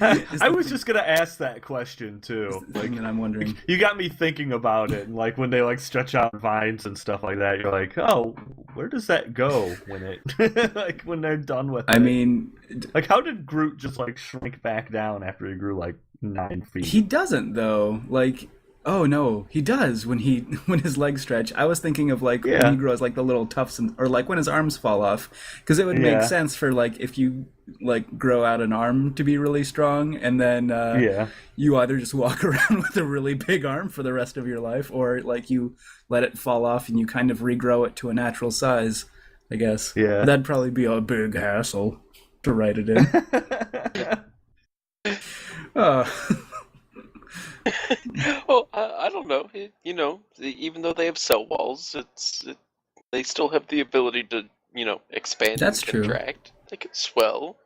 I was just gonna ask that question too. Like, and I'm wondering. You got me thinking about it, and like when they like stretch out vines and stuff like that, you're like, oh, where does that go when it like when they're done with it? I mean, like how did Groot just like shrink back down after he grew like 9 feet? He doesn't though. Like, oh no, he does when his legs stretch. I was thinking of like when he grows like the little tufts or like when his arms fall off, because it would make sense for like if you like grow out an arm to be really strong, and then you either just walk around with a really big arm for the rest of your life, or like you let it fall off and you kind of regrow it to a natural size, I guess. Yeah, that'd probably be a big hassle to write it in. Well, I don't know. Even though they have cell walls, they still have the ability to, expand That's and contract. True. They could swell.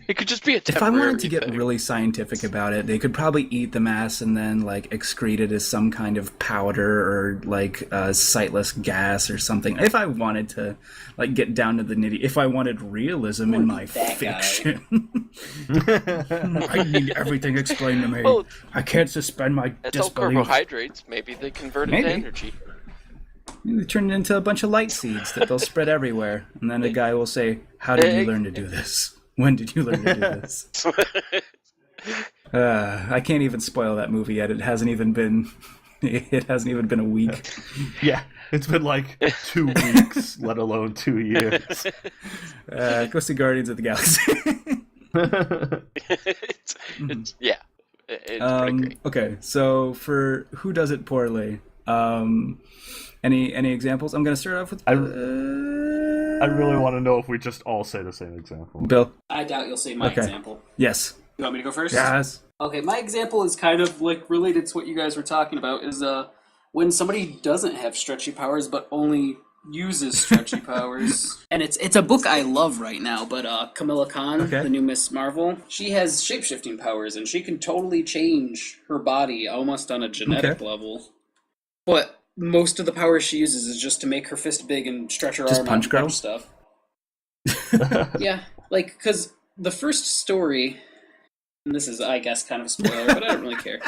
It could just be a temporary If I wanted to get thing. really scientific about it, they could probably eat the mass and then like excrete it as some kind of powder or like sightless gas or something. If I wanted to like get down to the nitty, if I wanted realism in my fiction, I need everything explained to me. Well, I can't suspend my disbelief. It's all carbohydrates. Maybe they convert it to energy. They turn it into a bunch of light seeds that they'll spread everywhere, and then a guy will say, "How did you learn to do this? When did you learn to do this?" I can't even spoil that movie yet. It hasn't even been a week. Yeah, it's been like 2 weeks, let alone 2 years. Go see Guardians of the Galaxy. It's pretty great. Okay, so for Who Does It Poorly, any examples? I'm going to start off with... I really want to know if we just all say the same example. Bill? I doubt you'll say my example. Yes. You want me to go first? Yes. Okay, my example is kind of like related to what you guys were talking about, is when somebody doesn't have stretchy powers but only uses stretchy powers. And it's a book I love right now, but Camilla Khan, the new Miss Marvel, she has shape-shifting powers, and she can totally change her body almost on a genetic level. But most of the power she uses is just to make her fist big and stretch her arm out and punch stuff. Yeah, like, because the first story, and this is, I guess, kind of a spoiler, but I don't really care,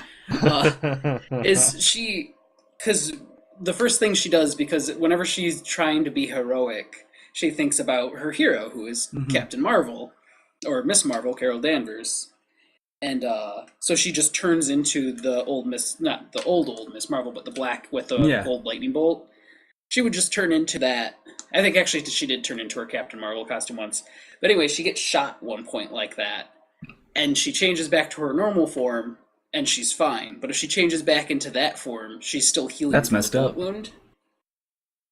is she, because the first thing she does, because whenever she's trying to be heroic, she thinks about her hero, who is Captain Marvel, or Miss Marvel, Carol Danvers. And so she just turns into the old Miss, not the old Miss Marvel, but the black with the gold lightning bolt. She would just turn into that. I think actually she did turn into her Captain Marvel costume once. But anyway, she gets shot at one point like that. And she changes back to her normal form, and she's fine. But if she changes back into that form, she's still healing from the bullet wound.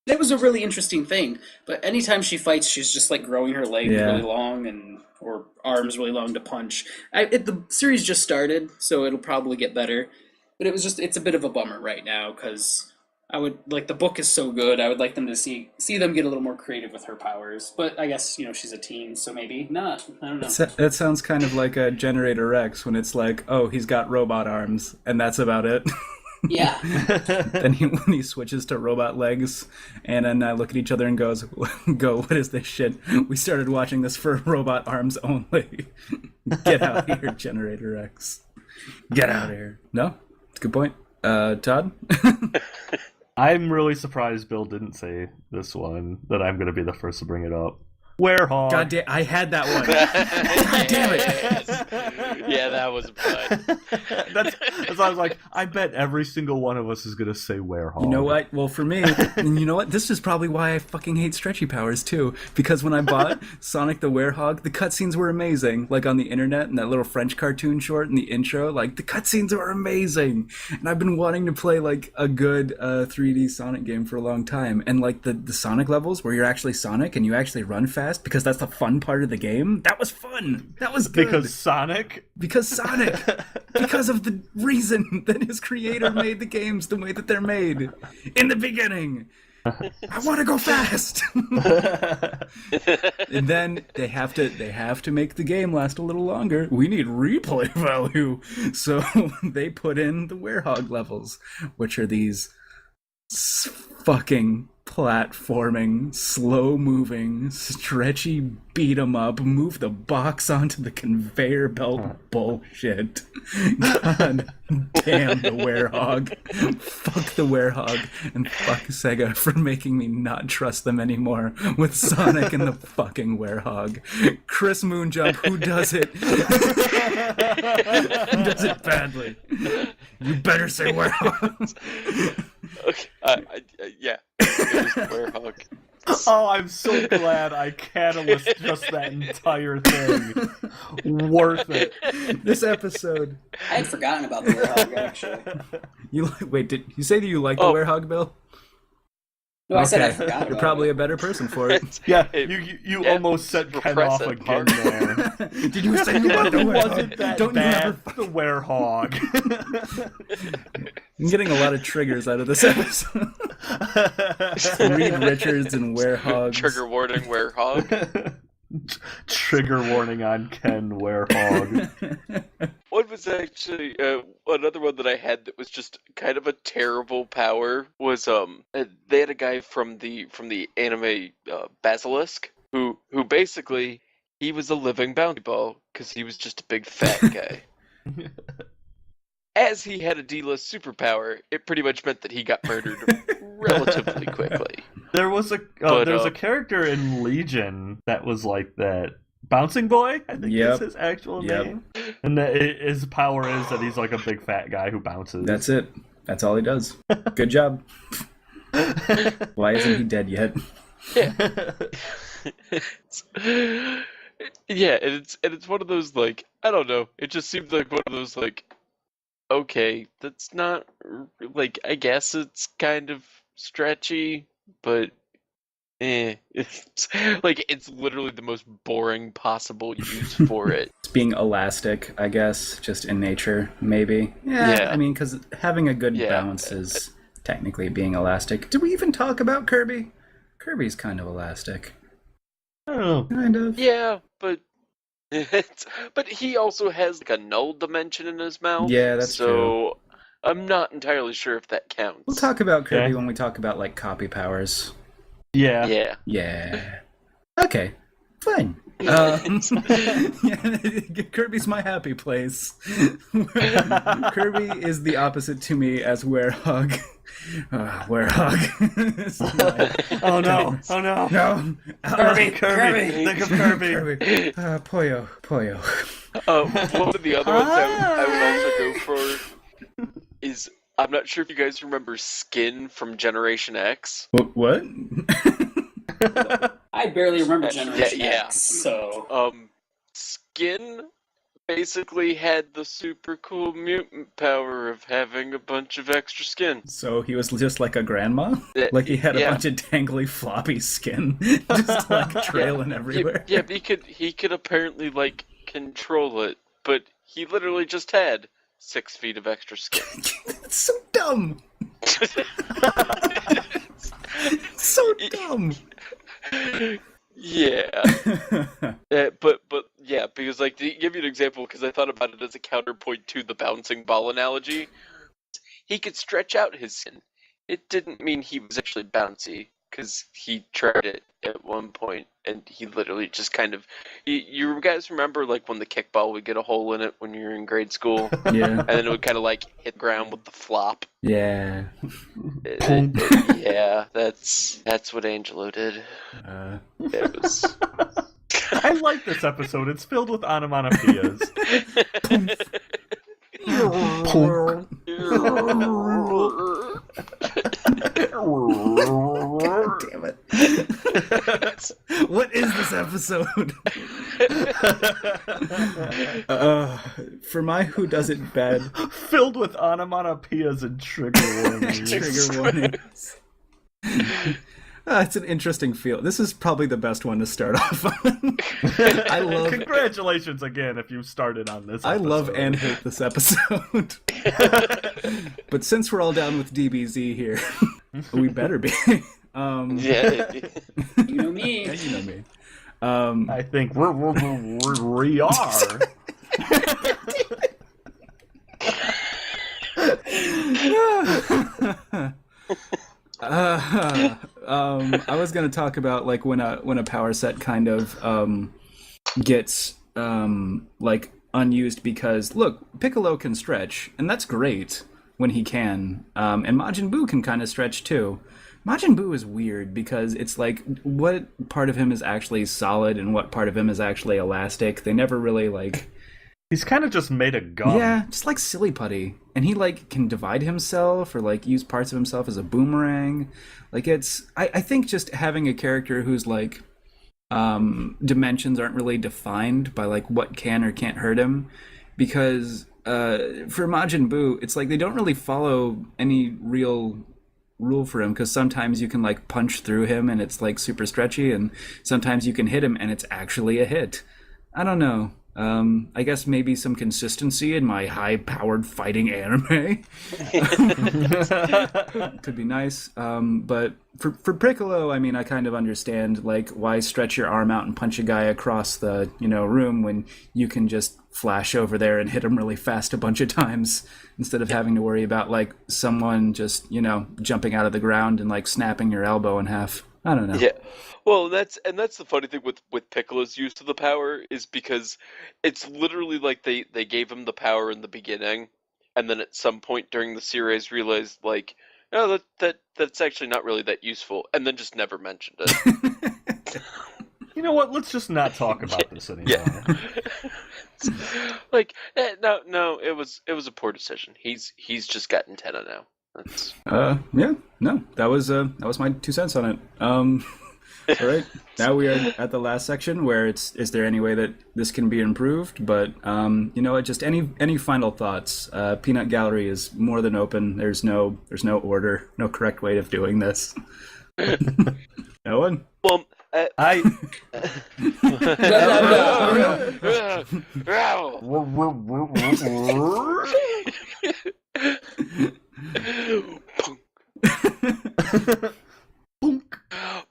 That was a really interesting thing. But anytime she fights, she's just like growing her legs really long or arms really long to punch. The series just started, so it'll probably get better. But it's a bit of a bummer right now, because I would like, the book is so good. I would like them to see them get a little more creative with her powers. But I guess, she's a teen, so maybe not. I don't know. That sounds kind of like a Generator Rex, when it's like, oh, he's got robot arms, and that's about it. Yeah. Then when he switches to robot legs, Anna and I look at each other and go, what is this shit? We started watching this for robot arms only. Get out of here, Generator X. Get out of here. No? It's a good point. Todd? I'm really surprised Bill didn't say this one, that I'm going to be the first to bring it up. Werehog. God damn, I had that one. God damn it. Yeah, that was fun. That's why I was like, I bet every single one of us is going to say Werehog. You know what? Well, for me, and you know what? This is probably why I fucking hate stretchy powers, too. Because when I bought Sonic the Werehog, the cutscenes were amazing. Like on the internet, and that little French cartoon short in the intro, like the cutscenes were amazing. And I've been wanting to play like a good 3D Sonic game for a long time. And like the Sonic levels where you're actually Sonic and you actually run fast, because that's the fun part of the game. That was fun. That was good. Because Sonic? Because Sonic. Because of the reason that his creator made the games the way that they're made. In the beginning. I want to go fast. And then they have to make the game last a little longer. We need replay value. So they put in the Werehog levels, which are these fucking platforming, slow-moving, stretchy beat-em-up, move the box onto the conveyor belt bullshit. God damn the werehog. Fuck the werehog, and fuck Sega for making me not trust them anymore with Sonic and the fucking werehog. Chris Moonjump, who does it? Who does it badly? You better say werehog. Okay, yeah, it was werehog. Oh, I'm so glad I catalyzed just that entire thing. Worth it. This episode. I had forgotten about the werehog, actually. Wait, did you say that you like the werehog, Bill? No, I said I forgot about You're probably a better person for it. Yeah, Hey, you yeah, almost set Ken repress off that again part. there. Did you say you want the It werehog? wasn't that Don't you bad. ever... The werehog. I'm getting a lot of triggers out of this episode. Reed Richards and werehogs. Trigger warning, werehog. Trigger warning on Ken werehog. What was actually another one that I had that was just kind of a terrible power was they had a guy from the anime Basilisk who basically he was a living bounty ball because he was just a big fat guy. As he had a D-list superpower, it pretty much meant that he got murdered relatively quickly. There was a character in Legion that was like that. Bouncing Boy, I think is his actual name. And his power is that he's like a big fat guy who bounces. That's it. That's all he does. Good job. Why isn't he dead yet? Yeah. Yeah, and it's one of those, like, I don't know. It just seems like one of those, like, okay, that's not, like, I guess it's kind of stretchy, but it's like it's literally the most boring possible use for it. It's being elastic, I guess, just in nature, maybe. Yeah. I mean, because having a good bounce is technically being elastic. Did we even talk about Kirby? Kirby's kind of elastic. I don't know. Kind of. Yeah, but but he also has like a null dimension in his mouth. Yeah, that's true. So I'm not entirely sure if that counts. We'll talk about Kirby when we talk about, like, copy powers. Yeah. Yeah. Yeah. Okay. Fine. Kirby's my happy place. Kirby is the opposite to me as werehog. Werehog. Oh no! Oh no! No. Kirby! Think of Kirby! Kirby. Poyo. One of the other ones I would also go for is, I'm not sure if you guys remember Skin from Generation X. What? I barely remember Generation Yeah. X, so... Skin basically had the super cool mutant power of having a bunch of extra skin. So he was just like a grandma? Like he had a bunch of dangly floppy skin just like trailing everywhere? Yeah, but he could apparently, like, control it, but he literally just had 6 feet of extra skin. It's so dumb! It's so dumb! Yeah. But yeah, because, like, to give you an example, because I thought about it as a counterpoint to the bouncing ball analogy, he could stretch out his skin. It didn't mean he was actually bouncy, because he tried it at one point, and he literally just kind of... You guys remember, like, when the kickball would get a hole in it when you were in grade school? Yeah. And then it would kind of, like, hit the ground with the flop? Yeah. Yeah, that's what Angelo did. It was... I like this episode. It's filled with onomatopoeias. God damn it. What is this episode? For my Who Does It Bad. Filled with onomatopoeias and trigger warnings. Trigger warnings. It's an interesting feel. This is probably the best one to start off on. I love. Congratulations again if you started on this episode. I love and hate this episode. But since we're all down with DBZ here, we better be. Yeah. You know me. Yeah, you know me. I think we are. I was gonna talk about like when a power set kind of gets like unused because look, Piccolo can stretch, and that's great when he can, and Majin Buu can kind of stretch too. Majin Buu is weird because it's like what part of him is actually solid and what part of him is actually elastic. They never really like. He's kind of just made of gum. Yeah, just like Silly Putty, and he like can divide himself or like use parts of himself as a boomerang. Like it's, I think just having a character who's like dimensions aren't really defined by like what can or can't hurt him, because for Majin Buu, it's like they don't really follow any real rule for him, because sometimes you can like punch through him and it's like super stretchy, and sometimes you can hit him and it's actually a hit. I don't know. I guess maybe some consistency in my high-powered fighting anime could be nice. But for Piccolo, I mean, I kind of understand like why stretch your arm out and punch a guy across the room when you can just flash over there and hit him really fast a bunch of times instead of having to worry about like someone just jumping out of the ground and like snapping your elbow in half. I don't know. Yeah. Well, that's the funny thing with Piccolo's use of the power is because it's literally like they gave him the power in the beginning, and then at some point during the series realized like, oh, that's actually not really that useful, and then just never mentioned it. You know what? Let's just not talk about this anymore. Yeah. Like, no, it was a poor decision. He's just got antenna now. That's... Yeah, no, that was my 2 cents on it. All right, now we are at the last section where is there any way that this can be improved? But you know what? Just any final thoughts? Peanut Gallery is more than open. There's no order, no correct way of doing this. No one. Well, I.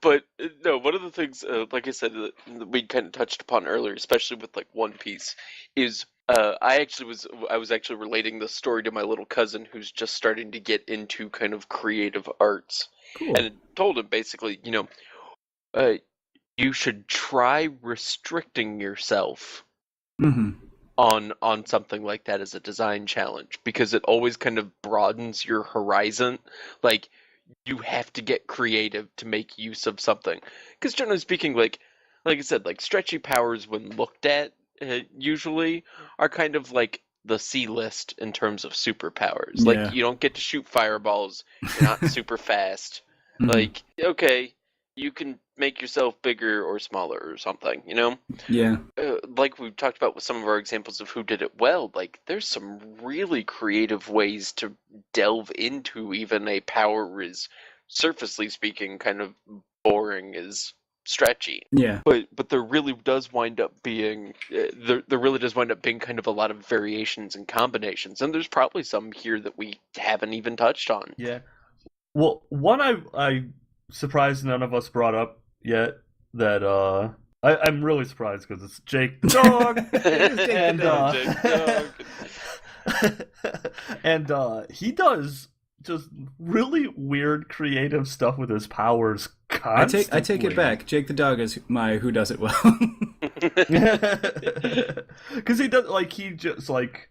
But no, one of the things, like I said, that we kind of touched upon earlier, especially with like One Piece, is I was actually relating this story to my little cousin who's just starting to get into kind of creative arts, Cool. and I told him basically, you should try restricting yourself on something like that as a design challenge, because it always kind of broadens your horizon. Like, you have to get creative to make use of something, because generally speaking, like I said, like stretchy powers when looked at usually are kind of like the C list in terms of superpowers. Yeah. Like, you don't get to shoot fireballs, you're not super fast. Like, okay, you can make yourself bigger or smaller or something, Yeah. Like we've talked about with some of our examples of who did it well, like there's some really creative ways to delve into even a power as, surfacely speaking, kind of boring as stretchy. Yeah. But there really does wind up being kind of a lot of variations and combinations, and there's probably some here that we haven't even touched on. Yeah. Well, one I surprised none of us brought up yet, that I'm really surprised because it's Jake the dog. And he does just really weird creative stuff with his powers constantly. I take it back. Jake the dog is my who does it well. Because he does, like, he just, like,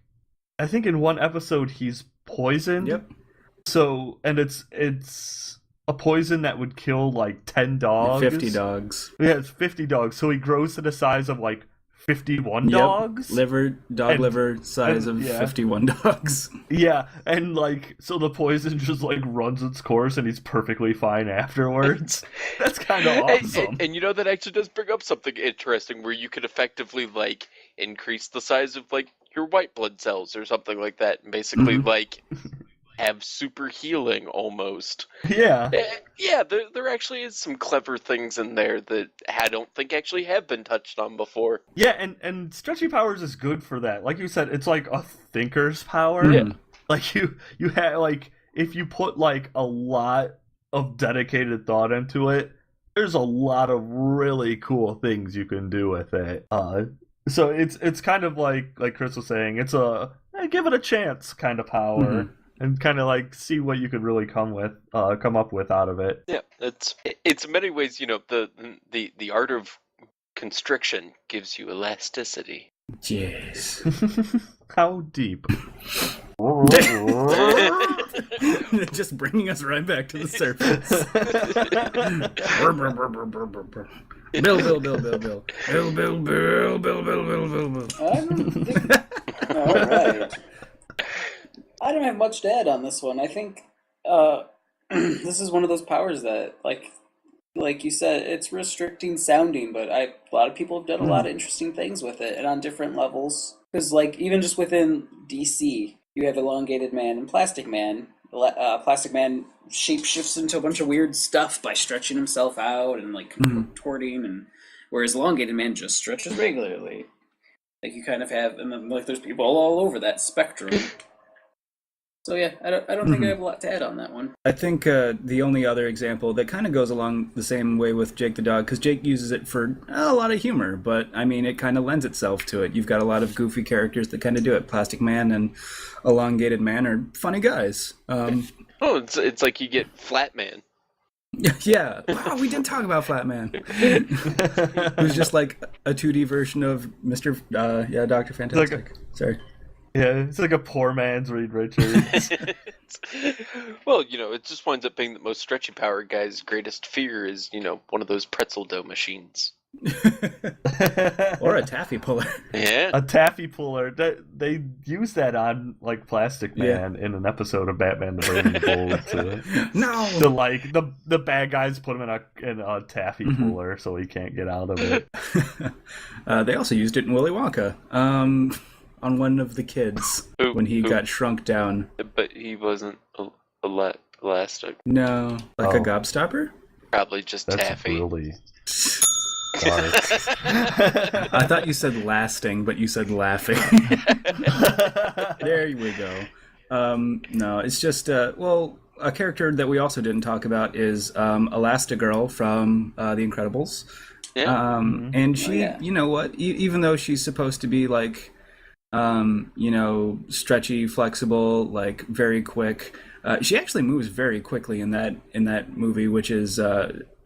I think in one episode he's poisoned. Yep. So, and it's a poison that would kill like 10 dogs. 50 dogs. Yeah, it's 50 dogs. So he grows to the size of like 51 dogs. Dog liver size of 51 dogs. Yeah, and like, so the poison just like runs its course and he's perfectly fine afterwards. That's kind of awesome. And that actually does bring up something interesting where you could effectively like increase the size of like your white blood cells or something like that, and basically like have super healing almost. Yeah. Yeah, there actually is some clever things in there that I don't think actually have been touched on before. Yeah, and Stretchy Powers is good for that. Like you said, it's like a thinker's power. Yeah. Like you have, like, if you put like a lot of dedicated thought into it, there's a lot of really cool things you can do with it. So it's kind of like Chris was saying, it's a give it a chance kind of power. and kind of like see what you could really come up with out of it. Yeah, it's in many ways, the art of constriction gives you elasticity. Jeez. How deep? Just bringing us right back to the surface. Bill. All right. I don't have much to add on this one. I think this is one of those powers that, like you said, it's restricting sounding, but a lot of people have done a lot of interesting things with it, and on different levels. Because, like, even just within DC, you have Elongated Man and Plastic Man. Plastic Man shapeshifts into a bunch of weird stuff by stretching himself out and, like, contorting, and whereas Elongated Man just stretches regularly. Like, you kind of have, and then, like, there's people all over that spectrum. So yeah, I don't think I have a lot to add on that one. I think the only other example that kind of goes along the same way with Jake the Dog, because Jake uses it for a lot of humor, but I mean, it kind of lends itself to it. You've got a lot of goofy characters that kind of do it. Plastic Man and Elongated Man are funny guys. It's like you get Flat Man. Yeah. Wow, we did talk about Flat Man. Who's just like a 2D version of Mr. Dr. Fantastic. Sorry. Yeah, it's like a poor man's Reed Richards. Well, it just winds up being that most Stretchy Power guy's greatest fear is, one of those pretzel dough machines. Or a taffy puller. Yeah. A taffy puller. They use that on, like, Plastic Man in an episode of Batman the Burning Bull. No! The bad guys put him in a taffy puller so he can't get out of it. They also used it in Willy Wonka. On one of the kids when he got shrunk down. But he wasn't elastic. No, like a gobstopper? Probably just That's taffy. Really dark. I thought you said lasting, but you said laughing. There we go. No, it's just a character that we also didn't talk about is Elastigirl from The Incredibles. Yeah. And she, you know what? Even though she's supposed to be like, stretchy, flexible, like very quick. She actually moves very quickly in that movie, which is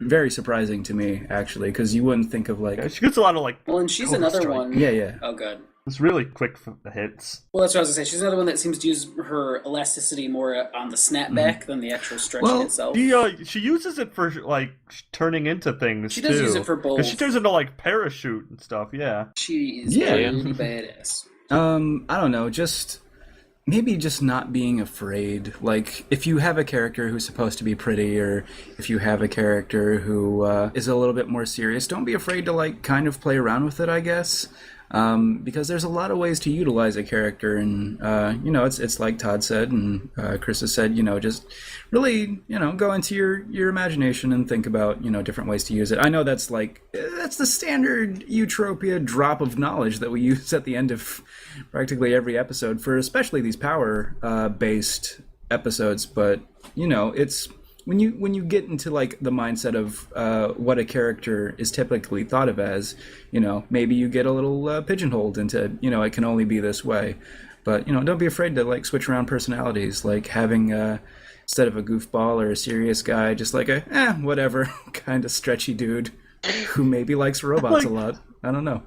very surprising to me, actually, because you wouldn't think of like. Yeah, she gets a lot of like. Well, and she's another one. Yeah. Oh, good. It's really quick hits. Well, that's what I was gonna say. She's another one that seems to use her elasticity more on the snapback than the actual stretching itself. She uses it for like turning into things. She does use it for both. Because she turns into like parachute and stuff. Yeah. She is really badass. I don't know, maybe just not being afraid. Like, if you have a character who's supposed to be pretty, or if you have a character who is a little bit more serious, don't be afraid to, like, kind of play around with it, I guess. Because there's a lot of ways to utilize a character, and, it's like Todd said, and Chris has said, just really, go into your imagination and think about, different ways to use it. I know that's the standard Utropeia drop of knowledge that we use at the end of practically every episode for especially these power based episodes, but, it's when you get into like the mindset of what a character is typically thought of as, maybe you get a little pigeonholed into, it can only be this way. But, don't be afraid to like switch around personalities, like having instead of a goofball or a serious guy, just like a whatever kind of stretchy dude who maybe likes robots a lot. I don't know.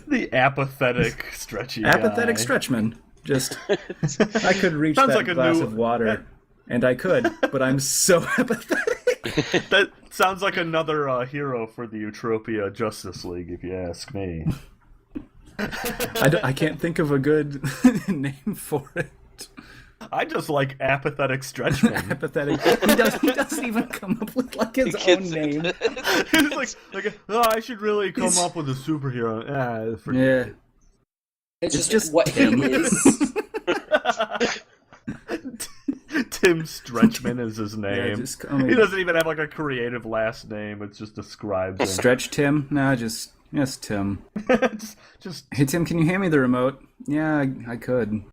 The apathetic Stretchy Apathetic guy. Stretchman. Just I could reach that like glass of water. And I could, but I'm so apathetic. That sounds like another hero for the Utropeia Justice League, if you ask me. I can't think of a good name for it. I just like apathetic Stretchman. Apathetic. He doesn't even come up with like his own name. He's like, I should really come up with a superhero. Forget it. It's just what he is. Tim Stretchman is his name. Yeah, he doesn't even have like a creative last name. It just describes him. Stretch Tim? Nah, just Tim. just. Hey Tim, can you hand me the remote? Yeah, I could.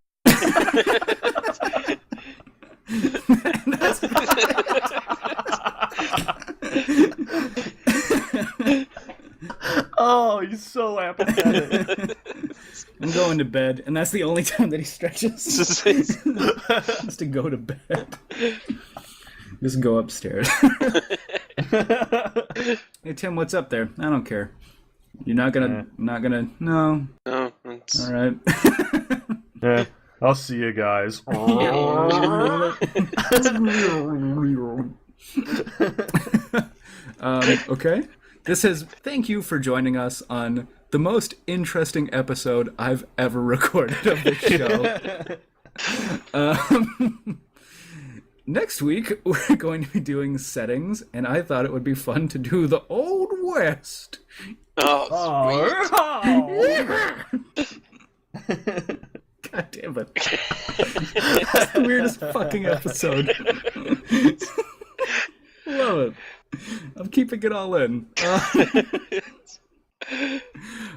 Oh, he's so apathetic. I'm going to bed, and that's the only time that he stretches. Just to go to bed. Just go upstairs. Hey Tim, what's up there? I don't care. You're not gonna no. No, it's... All right. Yeah, I'll see you guys. Okay. Thank you for joining us on the most interesting episode I've ever recorded of this show. Next week, we're going to be doing settings, and I thought it would be fun to do the Old West. Oh, God damn it. That's the weirdest fucking episode. Love it. I'm keeping it all in.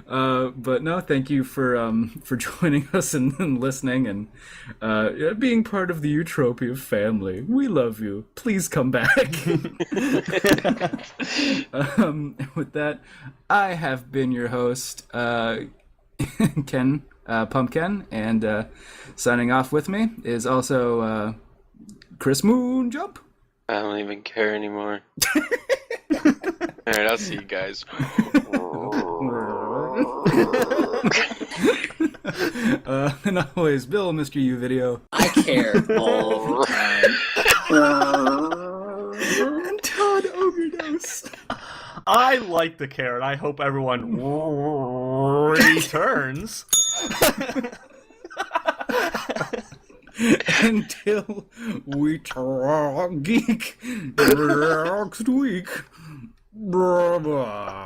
But no, thank you for joining us and listening and being part of the Utropeia family. We love you. Please come back. With that, I have been your host, Ken Pumpkin, and signing off with me is also Chris Moonjump. I don't even care anymore. Alright, I'll see you guys. And always, Bill, mr.yu video. I care all the time. And Todd Ogredose. I like the carrot. I hope everyone returns. Until we talk geek next week. Bye-bye.